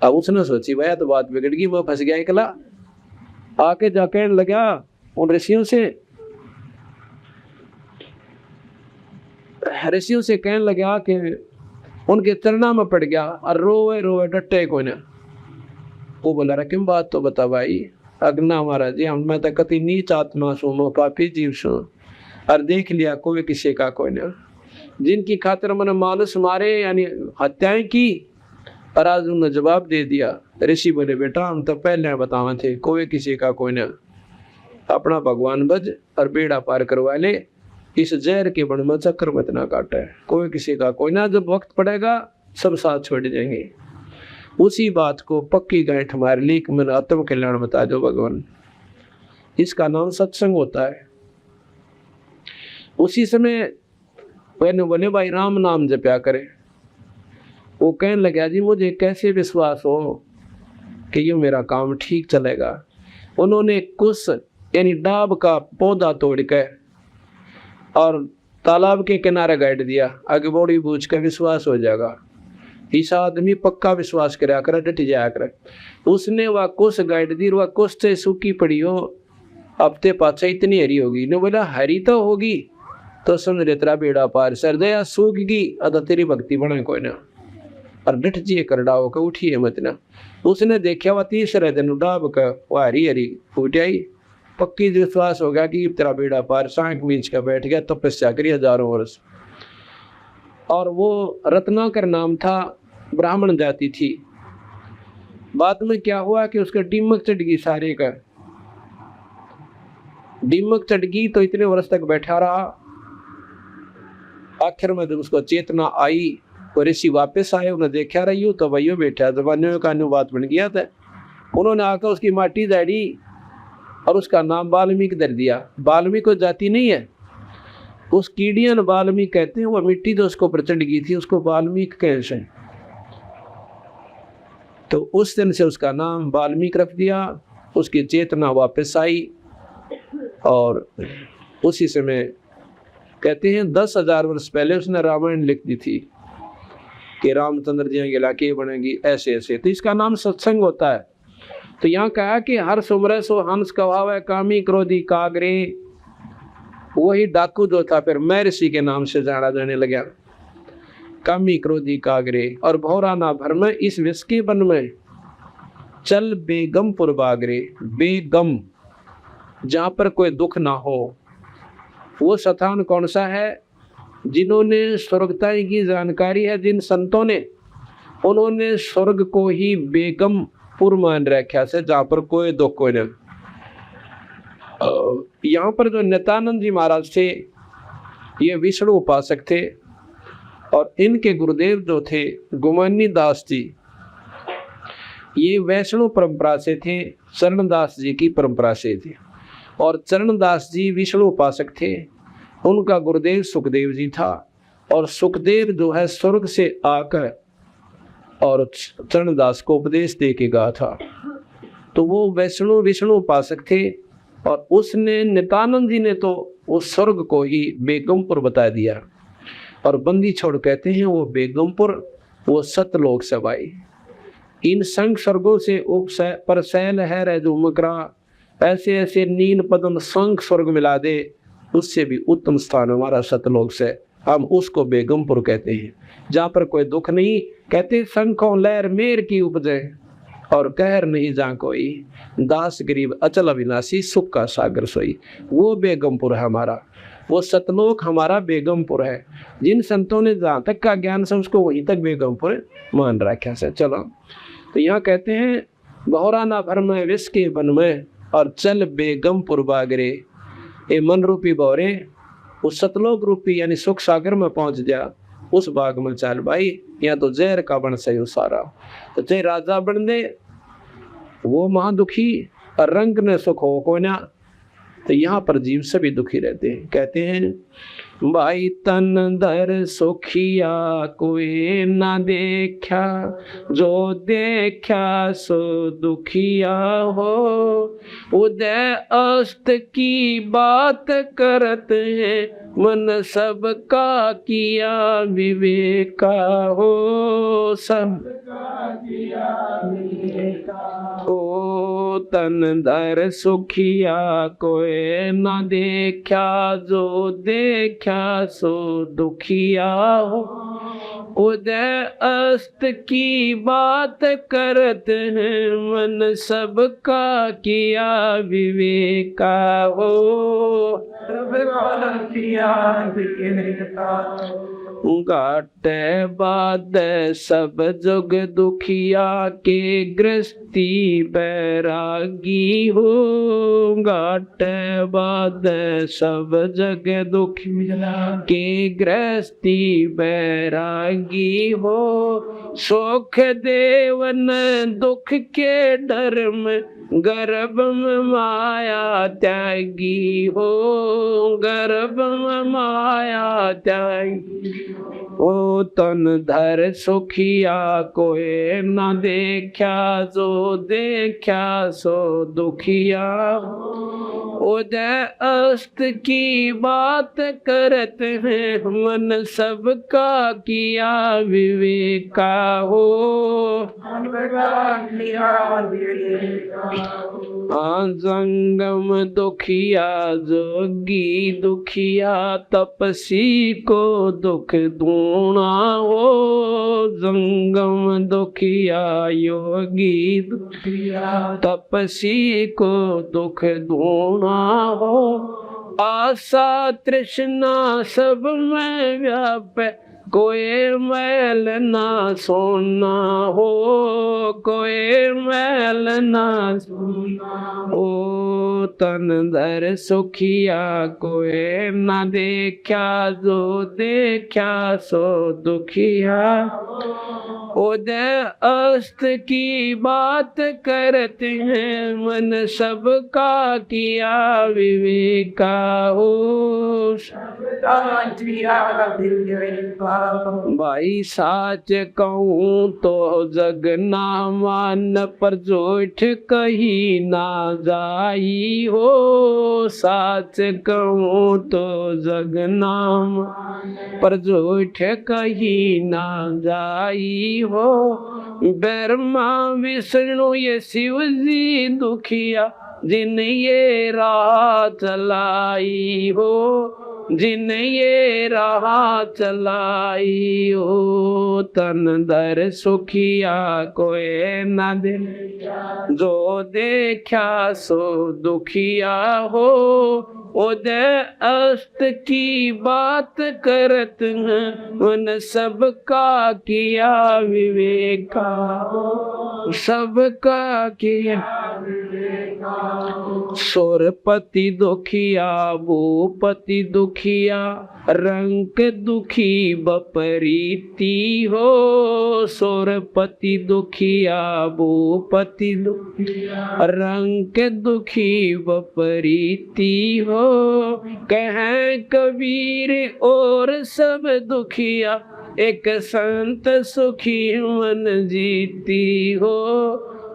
अब उसने सोची भाई तो बात बिगड़ गई, वो फंस गया अकेला। आके जाके लगा उन ऋषियों से कहने लगा कि उनके चरणा में पड़ गया और रोए रोए डटे कोई ना। वो बोला रहा क्यों बात तो बता भाई। अग्ना महाराज जी मैं तो कति नीच आत्मा सू, मैं पापी जीव सू, और देख लिया कोई किसी का कोई ना, जिनकी खातिर मैंने मानुष मारे यानी हत्याएं की। और आज उन्होंने जवाब दे दिया। ऋषि बोले बेटा हम तो पहले बतावे थे, कोई किसी का कोई ना, अपना भगवान भज और बेड़ा पार करवा ले, इस जहर के बन में चक्कर मत ना काटे, कोई किसी का कोई ना, जब वक्त पड़ेगा सब साथ छोड़ जाएंगे। उसी बात को पक्की गांठ मार ली कि मैंने आत्म कल्याण बता दो भगवान। इसका नाम सत्संग होता है। उसी समय मैंने बोले भाई राम नाम जपया करे। वो कहने लगा जी मुझे कैसे विश्वास हो कि ये मेरा काम ठीक चलेगा। उन्होंने कुछ यानी डाब का पौधा तोड़ के और तालाब के किनारे गाड़ दिया, आगे बॉडी बूझ के विश्वास हो जाएगा। इस आदमी पक्का विश्वास कराया करे, डट जाया करे। उसने वह कुछ गाड़ दी, वह कुछ से सूखी पड़ी हो, हफ्ते पाछे इतनी हरी होगी। ने बोला हरी तो होगी तो समझ रहे तेरा बेड़ा पार, सरदया सूख गई अदा तेरी भक्ति बने कोई ना, और डट जी कर डाओ के उठिए मत ना। उसने देखा वह तीसरे दिन डाब का वह हरी हरी फूट आई, पक्की विश्वास हो गया कि तेरा बेड़ा पार। सांख बीच का बैठ गया, तपस्या करी हजारों वर्ष। और वो रत्नाकर नाम था, ब्राह्मण जाति थी। बाद में क्या हुआ कि उसका डिमक चढ़ गई, सारे का डिमक चढ़ गई तो इतने वर्ष तक बैठा रहा। आखिर में जब उसको चेतना आई तो ऋषि वापस आए, उन्हें देखा रही हो तो वही बैठा, जबानियों का अनुवाद बन गया था। उन्होंने आकर उसकी माटी दाड़ी और उसका नाम वाल्मीकि धर दिया। वाल्मीकि को जाति नहीं है, उस कीड़ियन वाल्मीकि कहते हैं। वो मिट्टी जो उसको ऊपर चढ़ गई थी उसको वाल्मीकि कैसे, तो उस दिन से उसका नाम वाल्मीकि रख दिया। उसकी चेतना वापस आई और उसी समय कहते हैं 10,000 वर्ष पहले उसने रामायण लिख दी थी कि रामचंद्र जी के लाके बनेगी ऐसे ऐसे। तो इसका नाम सत्संग होता है। तो यहाँ कहा कि हर सुमरे सो हंस कहावे, कामी क्रोधी कागरे। वही डाकू जो था फिर महर्षि के नाम से जाना जाने लगा, कामी क्रोधी कागरे। और भौरा ना भर में इस विश्व के वन में चल बेगमपुर बागरे। बेगम जहाँ पर कोई दुख ना हो, वो स्थान कौन सा है? जिन्होंने स्वर्गताई की जानकारी है, जिन संतों ने, उन्होंने स्वर्ग को ही बेगमपुर मान रखा से, जहाँ पर कोई दुख कोई नहीं। यहाँ पर जो नित्यानंद जी महाराज थे ये विष्णु उपासक थे, और इनके गुरुदेव जो थे गुमानी दास जी, ये वैष्णव परंपरा से थे, चरणदास जी की परंपरा से थे। और चरणदास जी विष्णु उपासक थे, उनका गुरुदेव सुखदेव जी था। और सुखदेव जो है स्वर्ग से आकर और चरणदास को उपदेश दे के गया था। तो वो विष्णु उपासक थे। और उसने नित्यानंद जी ने तो उस स्वर्ग को ही बेगमपुर बता दिया। और बंदी छोड़ कहते हैं वो बेगमपुर वो सतलोक सवाई। इन संग स्वर्गों से पर सैल है रह जो मकरा, ऐसे ऐसे नीन पदम संग स्वर्ग मिला दे, उससे भी उत्तम स्थान हमारा सतलोक से, हम उसको बेगमपुर कहते हैं। जहाँ पर कोई दुख नहीं, कहते शंखों लहर मेर की उपजे और कहर नहीं जहाँ कोई, दास गरीब अचल अविनाशी सुख का सागर सोई। वो बेगमपुर है हमारा, वो सतलोक हमारा बेगमपुर है। जिन संतों ने जहाँ तक का ज्ञान से उसको वहीं तक बेगमपुर मान रखा है। चलो तो यहाँ कहते हैं बहुरा ना भर में विश्व के वन में और चल बेगमपुर बागरे। ये मन रूपी बौरे उस सतलोक रूपी यानी सुख सागर में पहुँच जा, उस बाग में चल भाई, या तो जहर का बन सही सारा, तो चाहे राजा बन दे वो महा दुखी, और रंग ने सुख हो को ना, तो यहाँ पर जीव सभी दुखी रहते हैं। कहते हैं भाई तन धर सुखिया कोई ना देखा, जो देखा सो दुखिया हो, उदय अस्त की बात करत है, मन सबका किया विवेका हो, सबका किया विवेका हो। तन धर सुखिया कोई ना देखा, जो देखा सो दुखिया हो, उदय अस्त की बात करत है, मन सबका किया विवेका हो, सबका किया विवेका हो। घाटे बाद सब जुग दुखिया के गृहस्थी बैरागी हो, घाटे बाद सब जग दुखिया के गृहस्थी बैरागी हो, सुख देवन दुख के डर में गर्भ में माया त्यागी हो, गर्भ में माया त्यागी। ओ तन धर सुखिया कोई ना देखा, जो देखा सो दुखिया, उदय अस्त की बात करत है, मन सबका किया विवेका हो, जंगम दुखिया जोगी दुखिया, तपसी को दुख दूना हो, जंगम दुखिया योगी दुखिया, तपसी को दुख दूना हो, आशा तृष्णा सब में व्यापे, कोई मैल ना सोना हो, कोई मैल ना सोना हो। तन धर सुखिया कोई ना देखा, जो देखा सो दुखिया, उदय अस्त की बात करते हैं, मन सबका किया विवेका हो, भाई साच कहूँ तो जग ना मान, पर झूठ कही ना जाई हो, साच कहूँ तो जग ना मान, पर झूठ कही ना जाई हो, ब्रह्मा विष्णु ये शिव जी दुखिया, जिन ये राह चलाई हो, जिन ये राह चलाई हो। तन धर सुखिया कोई ना दिल, जो देखा सो दुखिया हो, उदय अस्त की बात करत हैं, उन सबका किया विवेका हो, सबका किया सुरपति दुखिया भूपति दुखिया, रंक दुखी बपरीती हो, सुरपति दुखिया भूपति दुखिया, रंक दुखी बपरीती हो, कहें कबीर और सब दुखिया, एक संत सुखी मन जीती हो,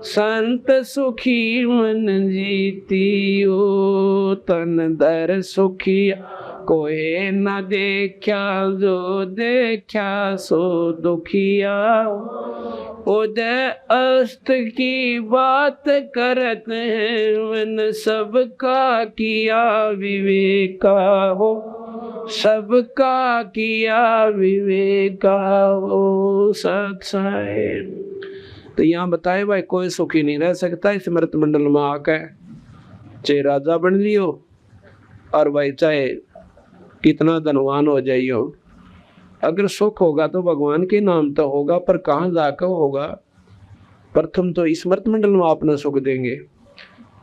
संत सुखी मन जीती हो। तन धर सुखिया कोई न देखा, जो देखा सो दुखिया, उदय अस्त की बात करत हैं, मन सबका किया विवेका हो, सबका किया विवेका हो। सत्संग तो यहाँ बताए भाई कोई सुखी नहीं रह सकता इस मृत मंडल में आकर, चाहे राजा बन लियो और भाई चाहे कितना धनवान हो जाइयो, अगर सुख होगा तो भगवान के नाम तो होगा, पर कहाँ जाकर होगा। प्रथम तो इस मृत मंडल में अपना सुख देंगे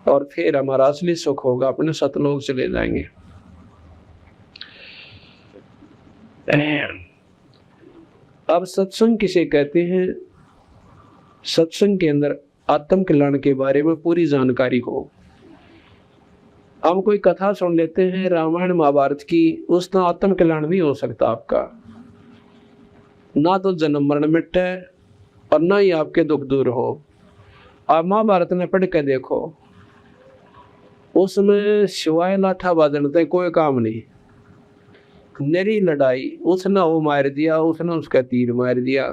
और फिर हमारा असली सुख होगा, अपने सतलोक चले जाएंगे। अब सत्संग किसे कहते हैं? सत्संग के अंदर आत्म कल्याण के बारे में पूरी जानकारी हो। हम कोई कथा सुन लेते हैं रामायण महाभारत की, उसका आत्म कल्याण नहीं हो सकता आपका। ना तो जन्म मरण मिटे और ना ही आपके दुख दूर हो। आप महाभारत में पढ़ के देखो, उसमें सिवाय लाठा बाजने कोई काम नहीं। नरी लड़ाई, उसने वो मार दिया, उसने उसका तीर मार दिया,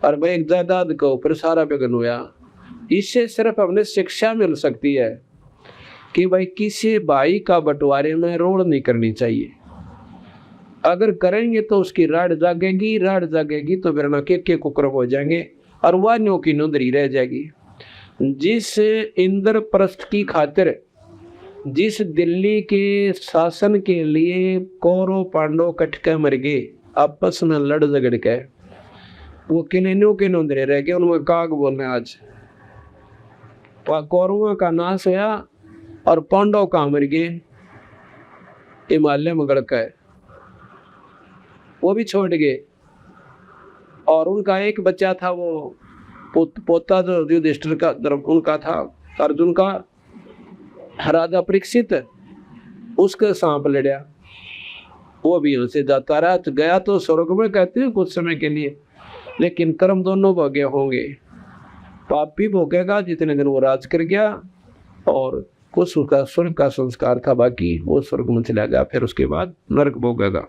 और भाई एक जायदाद के ऊपर सारा विघ्न हुआ। इससे सिर्फ हमें शिक्षा मिल सकती है कि भाई किसी भाई का बंटवारे में रोड़ नहीं करनी चाहिए। अगर करेंगे तो उसकी राड जागेगी तो फिर ना के कुकरम हो जाएंगे और वह न्यों की नोंदरी रह जाएगी। जिस इंद्रप्रस्थ की खातिर, जिस दिल्ली के शासन के लिए कौरव पांडव कट के मर गए, आपस में लड़ झगड़ के, वो किन्हीं के नोंदरे रह गए। उनमें काग बोलने आज कौरवों का नाश हुआ और पांडव कहाँ मर गए? हिमालय में गड़ के, वो भी छोड़ गए। और उनका एक बच्चा था, वो पोता जो युधिष्ठिर का उनका था, अर्जुन का, राजा परीक्षित, उसके सांप लड़ा, वो भी उनसे जाता रहा। तो गया तो स्वर्ग में कहते हैं कुछ समय के लिए, लेकिन कर्म दोनों भोगे होंगे। पाप भी भोगेगा जितने दिन वो राज कर गया, और कुछ उसका स्वर्ग का संस्कार था, बाकी वो स्वर्ग में चला गया, फिर उसके बाद नरक भोगेगा।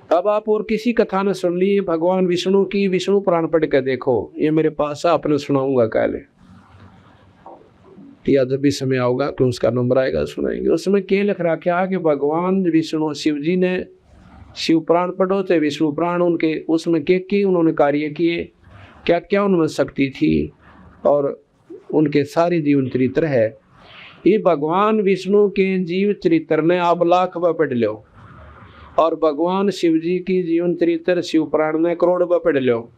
अब आप और किसी कथा ने सुन ली भगवान विष्णु की, विष्णु पुराण पढ़ के देखो, ये मेरे पास आपने सुनाऊंगा काले, या जब भी समय आऊगा तो उसका नंबर आएगा सुनाएंगे। उसमें क्या लिख रखा कि भगवान विष्णु शिव जी ने शिव पुराण पढ़ो थे, विष्णु पुराण, उनके उसमें के उन्होंने कार्य किए, क्या क्या उनमें शक्ति थी, और उनके सारे जीवन चरित्र है। ये भगवान विष्णु के जीव चरित्र ने आप लाख बार पढ़ लो, और भगवान शिव जी की जीवन चरित्र शिव पुराण ने करोड़ बार पढ़ लो।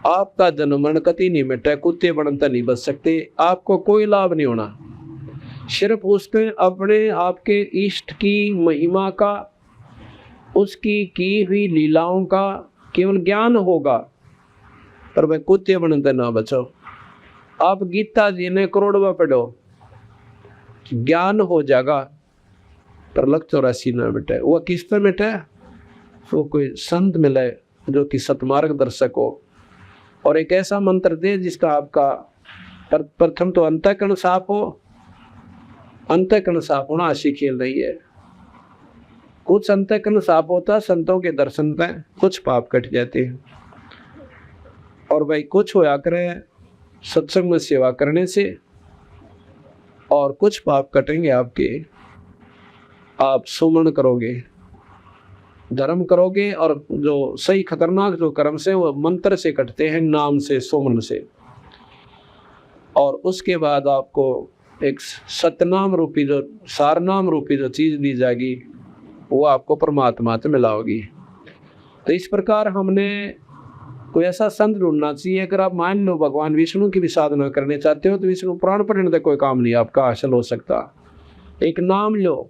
आपका जन्म मरण कति नहीं मिटा, कुत्ते बनता नहीं बच सकते, आपको कोई लाभ नहीं होना। सिर्फ उसने अपने आपके इष्ट की महिमा का, उसकी की हुई लीलाओं का केवल ज्ञान होगा, पर वह कुत्ते बनते ना बचो। आप गीता जी ने करोड़ बार पढ़ो, ज्ञान हो जाएगा, पर लग 84 ना मिटे। वह किस पर मिटे? वो कोई संत मिले जो कि सतमार्ग दर्शक हो, और एक ऐसा मंत्र दे जिसका आपका प्रथम तो अंतःकरण साफ हो। अंतःकरण साफ होना ऐसी खेल नहीं है। कुछ अंतःकरण साफ होता संतों के दर्शन पे, कुछ पाप कट जाते हैं। और भाई कुछ होया करे सत्संग में सेवा करने से, और कुछ पाप कटेंगे आपके। आप सुमन करोगे, धर्म करोगे, और जो सही खतरनाक जो कर्म से वो मंत्र से कटते हैं, नाम से, सुमन से। और उसके बाद आपको एक सतनाम रूपी जो सारनाम रूपी जो चीज दी जाएगी, वो आपको परमात्मा से मिलाओगी। तो इस प्रकार हमने कोई ऐसा संत ढूंढना चाहिए। अगर आप मान लो भगवान विष्णु की भी साधना करने चाहते हो तो विष्णु पुराण पढ़ने से कोई काम नहीं आपका हासिल हो सकता। एक नाम लो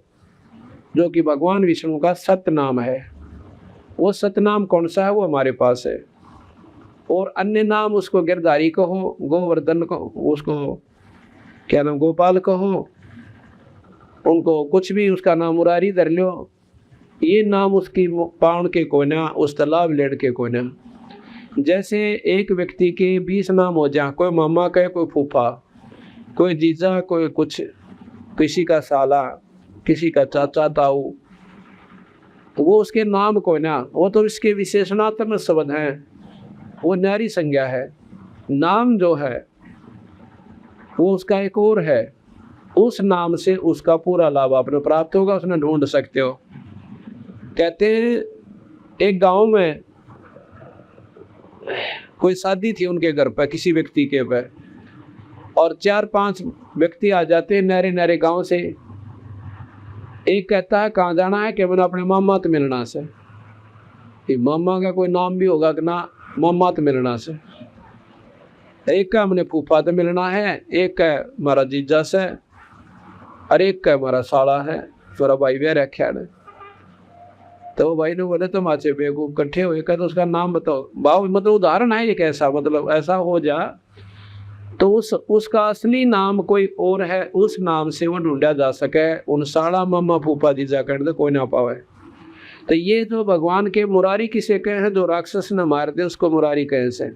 जो कि भगवान विष्णु का सत्य नाम है। वो सत्य नाम कौन सा है? वो हमारे पास है। और अन्य नाम उसको गिरधारी कहो, गोवर्धन कहो, उसको क्या नाम, गोपाल कहो, उनको कुछ भी उसका नाम मुरारी धर लो। ये नाम उसकी पाउन के कोना, उस तालाब लेड़ के कोना। जैसे एक व्यक्ति के 20 नाम हो जाए, कोई मामा का, कोई फूफा, कोई जीजा, कोई कुछ, किसी का साला, किसी का चाचा ताऊ, वो उसके नाम को ना, वो तो इसके विशेषणात्मक शब्द हैं, वो न्यारी संज्ञा है। नाम जो है वो उसका एक और है, उस नाम से उसका पूरा लाभ आपने प्राप्त होगा, उसने ढूंढ सकते हो। कहते हैं एक गांव में कोई शादी थी उनके घर पर, किसी व्यक्ति के पर, और 4-5 व्यक्ति आ जाते हैं नारे नारे गांव से। एक कहता है कहाँ जाना है? कि मैंने अपने मामा तो मिलना से। मामा का कोई नाम भी होगा कि ना, मामा तो मिलना से। एक का हमने फूफा तो मिलना है, एक का हमारा जीजा से, और एक का हमारा साला है, मेरा भाई भी रखा है। तो वो भाई ने बोले तुम अच्छे बेवकूफ इकट्ठे हुए तो उसका नाम बताओ। भाव मतलब उदाहरण है ये कैसा, मतलब ऐसा हो जा तो उसका असली नाम कोई और है, उस नाम से वो ढूंढा जा सके, उन साड़ा मम्मा फूफा जीजा कर दे कोई ना पावे। तो ये जो भगवान के मुरारी किसे कहे हैं, जो राक्षस ने मार दे उसको मुरारी कहे से।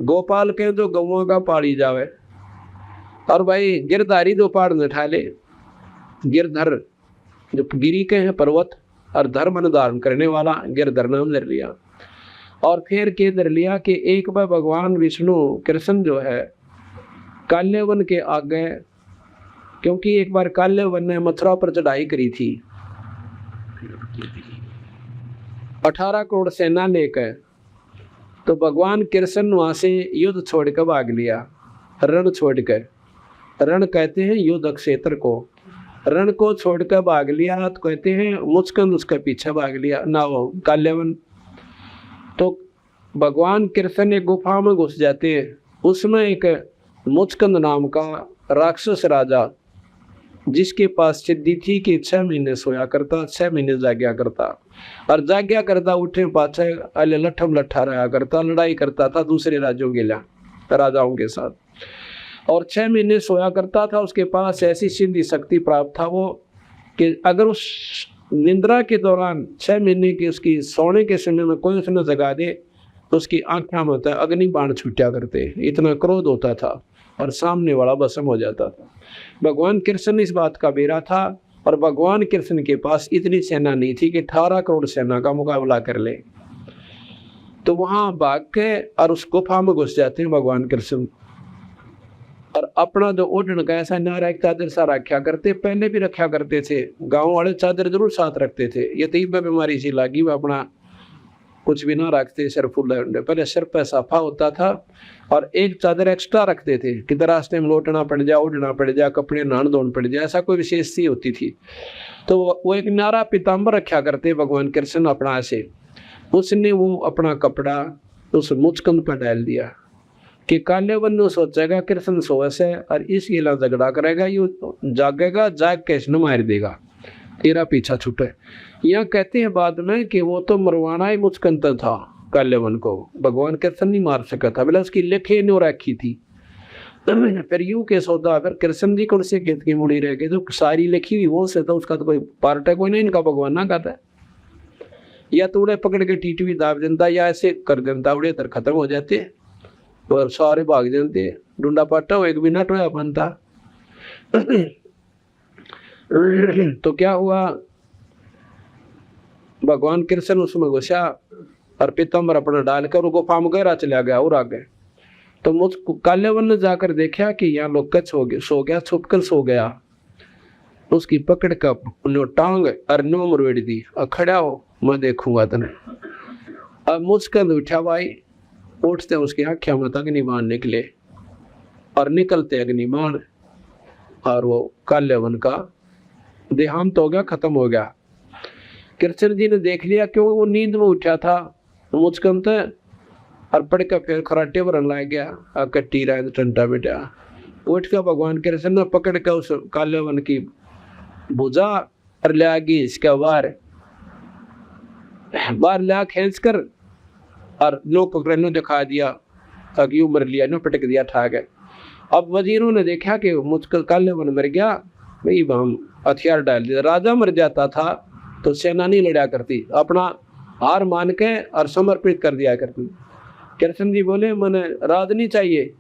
गोपाल कहे जो गौओं का पाड़ी जावे। और भाई गिरधारी जो पहाड़ न ठा ले, गिरधर जो गिरी के हैं पर्वत, और धर्म धारण करने वाला गिरधर नाम धर लिया। और फिर के धर लिया कि एक बार भगवान विष्णु कृष्ण जो है काल्यवन के आगे, क्योंकि एक बार काल्यवन ने मथुरा पर चढ़ाई करी थी 18 करोड़ सेना लेकर, तो भगवान कृष्ण वहां से युद्ध छोड़कर भाग लिया। रण छोड़कर, रण कहते हैं युद्ध क्षेत्र को, रण को छोड़कर भाग लिया तो कहते हैं मुचकंद उसका पीछे भाग लिया ना वो काल्यवन। तो भगवान कृष्ण एक गुफा में घुस जाते हैं, उसमें एक मुचकंद नाम का राक्षस राजा, जिसके पास सिद्धि थी कि 6 महीने सोया करता, 6 महीने जाग्या करता, और जाग्या करता उठे पाछे अले लठम लठा रहा करता, लड़ाई करता था दूसरे राज्यों के राजाओं के साथ, और 6 महीने सोया करता था। उसके पास ऐसी सिद्धि शक्ति प्राप्त था वो कि अगर उस निंद्रा के दौरान 6 महीने की उसकी सोने के समय में कोई उसने जगा दे तो उसकी आंखों में होता अग्नि बाण छूटा करते, इतना क्रोध होता था और सामने वाला भस्म हो जाता था। भगवान कृष्ण इस बात का बेरा था, और भगवान कृष्ण के पास इतनी सेना नहीं थी कि 18 करोड़ सेना का मुकाबला कर ले। तो वहां भाग के और उस गुफा में घुस जाते हैं भगवान कृष्ण, और अपना जो ओढ़न का ऐसा नारा एक चादर सा रखा करते, पहले भी रखा करते थे, गांव वाले चादर जरूर साथ रखते थे। ये तीब में बीमारी सी लगी वो अपना कुछ भी ना रखते, सिर फुल पहले सिर पे साफा होता था, और एक चादर एक्स्ट्रा रखते थे कि रास्ते में लौटना पड़ जाए, उड़ना पड़ जाए, कपड़े नहान धोन पड़ जाए, ऐसा कोई विशेष सी होती थी। तो वो एक नारा पीताम्बर रखा करते भगवान कृष्ण अपना से। उसने वो अपना कपड़ा उस मुचकंद पर डाल दिया कि काल्यवन ने सोचेगा कृष्ण सोए से और इस गिला झगड़ा करेगा, ये जागेगा, जाग के इसने मार देगा, तेरा पीछा छूटे। यहाँ कहते हैं बाद में कि वो तो मरवाना ही मुचकंद था, काल्यवन को भगवान कृष्ण नहीं मार सका था, बोला उसकी लेखे नहीं रखी थी। फिर यूं के सौदा, फिर कृष्ण जी कौन से खेत की मुड़ी रह गई, तो सारी लिखी हुई वो से, तो उसका तो कोई पार्ट है कोई नहीं, इनका भगवान ना कहता है। या तो उड़े पकड़ के टीटवी दाब देता, या ऐसे कर देता उड़े तर खत्म हो जाते और सारे भाग जाते, डूंडा पाटा हो एक भी नट हुआ बनता। तो क्या हुआ, भगवान कृष्ण उसमें घुसा और पीताम्बर अपना डालकर गुफा में गहरा चला गया और आगे। तो मुझको काल्यवन ने जाकर देखा कि यहाँ लोग सो गया, छुपकर सो गया। उसकी पकड़ का टांग और नो मरवेड़ दी, और खड़ा हो मैं देखूंगा तने। अब मुझकंद उठा भाई, उठते उसकी आँखें में अग्निबाण निकले, और निकलते अग्निबाण, और वो काल्यवन का देहांत हो गया, खत्म हो गया। कृष्ण जी ने देख लिया क्यों वो नींद में उठा था मुचकंद, और पढ़ कर फिर खराटे भरन लग गया, कट्टी रहा टंटा बेटा। उठ कर भगवान कृष्ण ने पकड़ कर उस काल्यवन की भुजा और ले आगे इसका बार ला खींच कर और नो पकड़ नो दिखा दिया, अगी उम्र लिया नो पटक दिया ठा गए। अब वजीरों ने देखा कि मुझको काल्यवन मर गया, भाई हम हथियार डाल दिया। राजा मर जाता था तो सेना नहीं लड़ा करती, अपना हार मान के और समर्पित कर दिया करती। कृष्ण जी बोले मैंने राज नहीं चाहिए,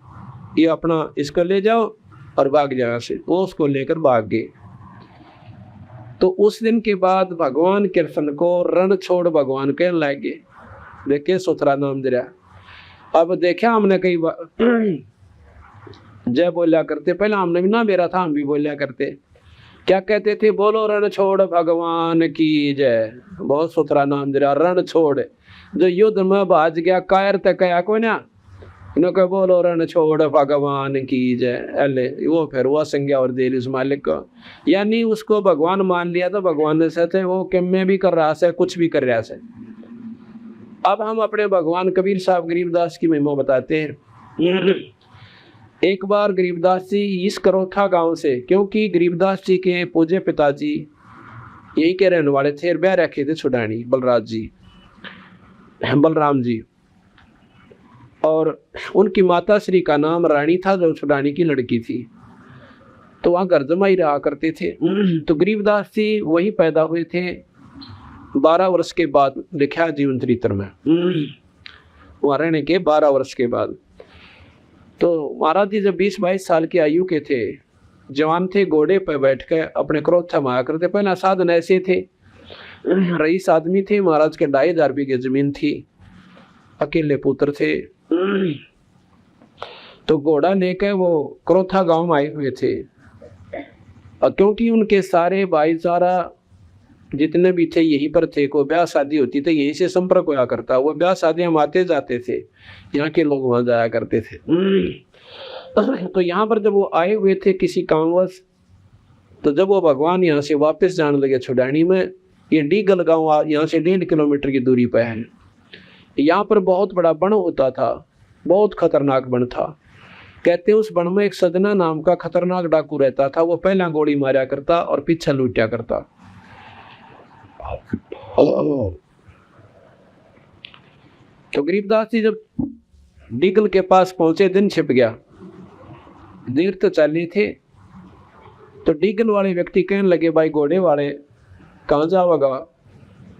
ये अपना इसको ले जाओ और भाग जाओ से। वो उसको लेकर भाग गए। तो उस दिन के बाद भगवान कृष्ण को रण छोड़ भगवान के लागे, देखे सुथरा नाम दिया। अब देखा हमने कई बार जय बोलिया करते, पहले हमने भी ना मेरा था, हम भी बोलिया करते। क्या कहते थे, बोलो रण छोड़ भगवान की जय। बहुत सुथरा नाम दिया, रण छोड़। जो युद्ध में भाज गया कायर तक कया को ना, इन्होंने बोलो रण छोड़ भगवान की जय, अले वो फिर हुआ संज्ञा और दे उस मालिक को, यानी उसको भगवान मान लिया। तो भगवान ने सहते वो कि मैं भी कर रहा से, कुछ भी कर रहा से। अब हम अपने भगवान कबीर साहब गरीबदास की महिमा बताते हैं। एक बार गरीबदास जी इस करोथा गांव से, क्योंकि गरीबदास जी के पूज्य पिताजी यही के रहने वाले थे, ब्याह रखे थे छुडानी बलराम जी। और उनकी माता श्री का नाम रानी था, जो छुडानी की लड़की थी। तो वहाँ घर जमाई रहा करते थे। तो गरीबदास जी वही पैदा हुए थे 12 वर्ष के बाद, लिखा जीवन चरित्र में, वहाँ रहने के 12 वर्ष के बाद। तो महाराज जी जब 20-22 साल की आयु के थे, जवान थे, घोड़े पर बैठ कर अपने क्रोध थमाया करते। पहला साधन ऐसे थे, रईस आदमी थे, महाराज के 2,500 बीघे जमीन थी, अकेले पुत्र थे। तो घोड़ा लेकर वो क्रोथा गांव में आए हुए थे। और क्योंकि उनके सारे भाईचारा जितने भी थे यहीं पर थे, कोई ब्याह शादी होती तो यहीं से संपर्क होया करता। वो ब्याह शादियां आते जाते थे, यहाँ के लोग वहां जाया करते थे। तो यहाँ पर जब वो आए हुए थे किसी कामवश, तो जब वो भगवान यहाँ से वापस जाने लगे छुडानी में, ये डीगल गांव यहाँ से 1.5 किलोमीटर की दूरी पर है। यहाँ पर बहुत बड़ा वन होता था, बहुत खतरनाक वन था। कहते हैं उस वन में एक सजना नाम का खतरनाक डाकू रहता था। वो पहला गोली मारा करता और पीछे लूटा करता। तो गरीबदास जी जब डीगल के पास पहुंचे, दिन छिप गया, देर तो चली थे। तो डीगल वाले व्यक्ति कहने लगे, भाई घोड़े वाले कहाँ जाओगा?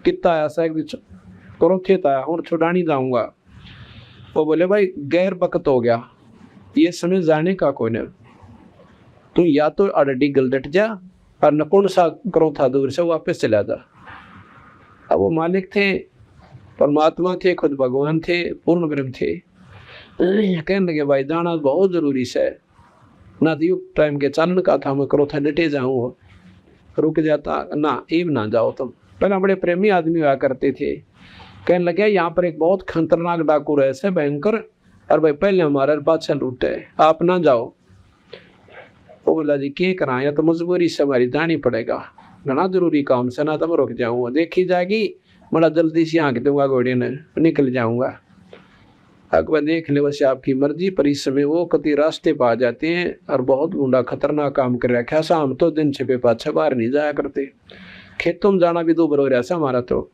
कितना आया सा क्रोथित आया और छुड़ानी जाऊंगा। वो बोले, भाई गैर वक्त हो गया, ये समय जाने का कोई नहीं, तू या तो अड़ी गल डट जा और नकुण सा करो था दूर से वापस चला जा। अब वो मालिक थे, परमात्मा थे, खुद भगवान थे, पूर्ण ब्रह्म थे। कहने लगे, भाई जाना बहुत जरूरी से, ना तो टाइम के चालन का था, मैं करो था डटे जाऊँ, रुक जाता ना, ईब ना जाओ तुम। पहला बड़े प्रेमी आदमी हुआ करते थे। कहने लगे, यहाँ पर एक बहुत खतरनाक डाकू रहे से भयंकर, और भाई पहले हमारे बादशाह लूटे, आप ना जाओ। वो बोला, जी क्या कराया, तो मजबूरी से हमारी जानी पड़ेगा, घना जरूरी काम से, ना तो मैं रुक जाऊंगा, देखी जाएगी, बड़ा जल्दी से आंख दूंगा घोड़े ने, निकल जाऊंगा। अकबर देख ले, वैसे आपकी मर्जी, पर इस समय वो कति रास्ते पा जाते हैं और बहुत गुंडा खतरनाक काम कर रखा है। शाम तो दिन छिपे पाछे बाहर नहीं जाया करते, खेतों में जाना भी 2 बार हो रहा है हमारा। तो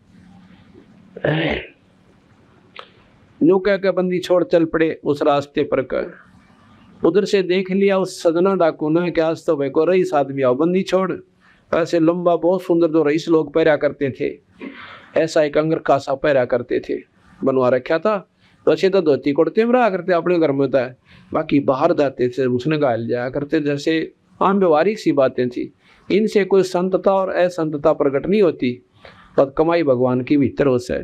यूं कह के बंदी छोड़ चल पड़े उस रास्ते पर कर। उधर से देख लिया उस सजना डाकू ने कि आज तो भाई को रईस आदमी आओ, बंदी छोड़। ऐसे लंबा बहुत सुंदर जो रईस लोग पहरा करते थे, ऐसा एक अंगर कासा पहरा करते थे, बनवा रखा था। तो अच्छे तो धोती कुर्ते में रहा करते अपने घर में था, बाकी बाहर जाते थे उसने गायल जाया करते, जैसे आम व्यवहारिक सी बातें थी। इनसे कोई संतता और असंतता प्रकट नहीं होती, पर कमाई भगवान की भीतर हो से।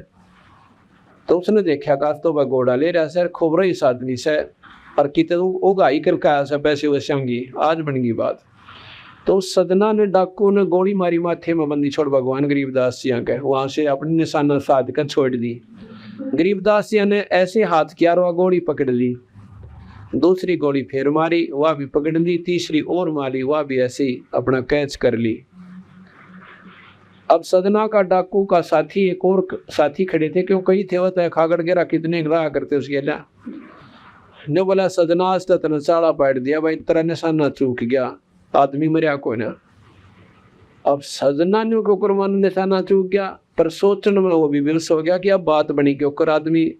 तो उसने देखा का तो वह घोड़ा ले रहा सर खूब रही आदमी से, और कितने उगाई करके आया से पैसे वैसे आज बन गई बात। तो सदना ने डाकू ने गोली मारी माथे में, बंदी छोड़ भगवान गरीबदास जी के, वहां से अपनी निशाना साध कर छोड़ दी। गरीबदास जी ने ऐसे हाथ किया, वह गोली पकड़ ली, दूसरी गोली फिर मारी, वह भी पकड़ ली, तीसरी और मारी, वह भी ऐसे अपना कैच कर ली। अब सदना का डाकू का साथी, एक और साथी खड़े थे, क्यों कही थे वह खागड़ गिरा कितने रहा करते उसके ला ने बोला, सदना आज तक चाड़ा पाट दिया भाई, तेरा निशाना चूक गया, आदमी मरिया कोई ना। अब सजना ने कुकर निशाना चूक गया, पर सोचने में वो भी विवश हो गया कि अब बात बनी के ऊपर आदमी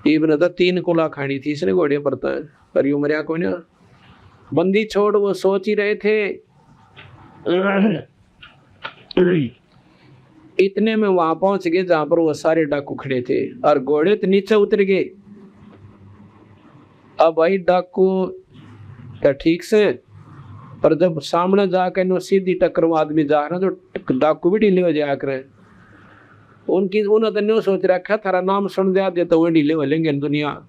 इबन तो 3 कोला खानी थी इसने घोड़े पर, पर यू मरिया कोई ना। बंदी छोड़ वो सोच ही रहे थे। इतने में वहां पहुंच गए जहां पर वो सारे डाकू खड़े थे, और घोड़े तो नीचे उतर गए। अब भाई डाकू तो ठीक से, पर जब सामने जाकर नो सीधी टक्कर में आदमी जा रहा, जो डाकू भी ढीले हो जाया करे, उनकी उन्होंने तो सोच रखा थारा नाम सुन दिया दे तो वो ढीले हो लेंगे दुनिया,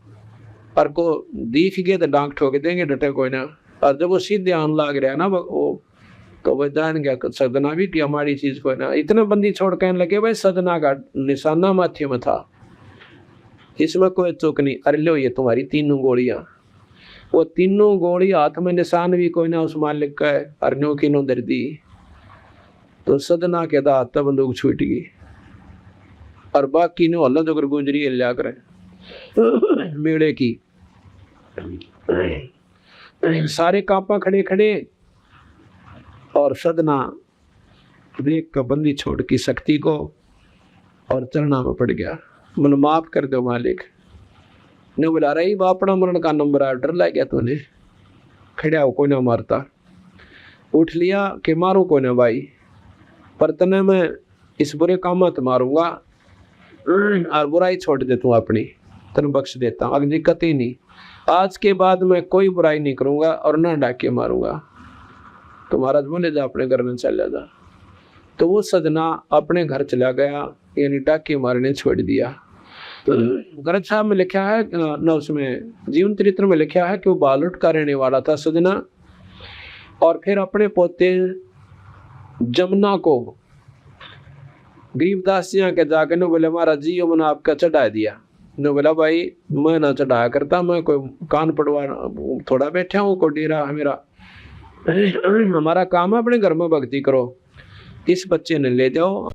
पर को दिख गए तो डांग ठोक देंगे, डटे कोई ना। और जब वो सीधे आने लग रहा ना वो, तो वह जान गया सदना भी कि हमारी चीज कोई ना। इतने बंदी छोड़ कहने लगे, भाई सदना का निशाना माथे में था, इसमें कोई चूक नहीं, अरे लो ये तुम्हारी 3 गोलियां। वो 3 गोली हाथ में, निशान भी कोई ना उस मालिक का है, अरण्यों की नो दर दी। तो सदना के दांत तब बंदूक छूट गई, और बाकी ने हल्ला जो गुजरी लिया करे मेड़े की। सारे कापा खड़े खड़े, और सदना देख का बंदी छोड़ की शक्ति को और चरणा में पड़ गया। मन माफ कर दो मालिक। ने बुला रही बापड़ा मरण का नंबर आ, डर लग गया तूने, खड़ा हो कोई ना मारता, उठ लिया कि मारू कोई ना भाई, पर तने मैं इस बुरे काम मत मारूंगा और बुराई छोड़ दे तू अपनी, तन बख्श देता हूँ, अगली दिक्कत ही नहीं। आज के बाद मैं कोई बुराई नहीं करूंगा और ना डाके मारूंगा। तो महाराज बोले जा अपने घर में चला जा। तो वो सजना अपने घर चला गया, यानी डाके मारने छोड़ दिया। ग्रंथ साहब में लिखा है न, उसमें जीवन चरित्र में लिखा है कि वो बालुट का रहने वाला था सजना, और फिर अपने पोते जमुना को गरीबदास जी के जाकर ने बोले महाराज जी मैंने आपका चढ़ा दिया। ने बोला भाई मैं ना चढ़ाया करता, मैं कोई कान पड़वा थोड़ा बैठा हूँ, को डेरा है मेरा, हमारा काम है अपने घर में भक्ति करो। इस बच्चे ने ले जाओ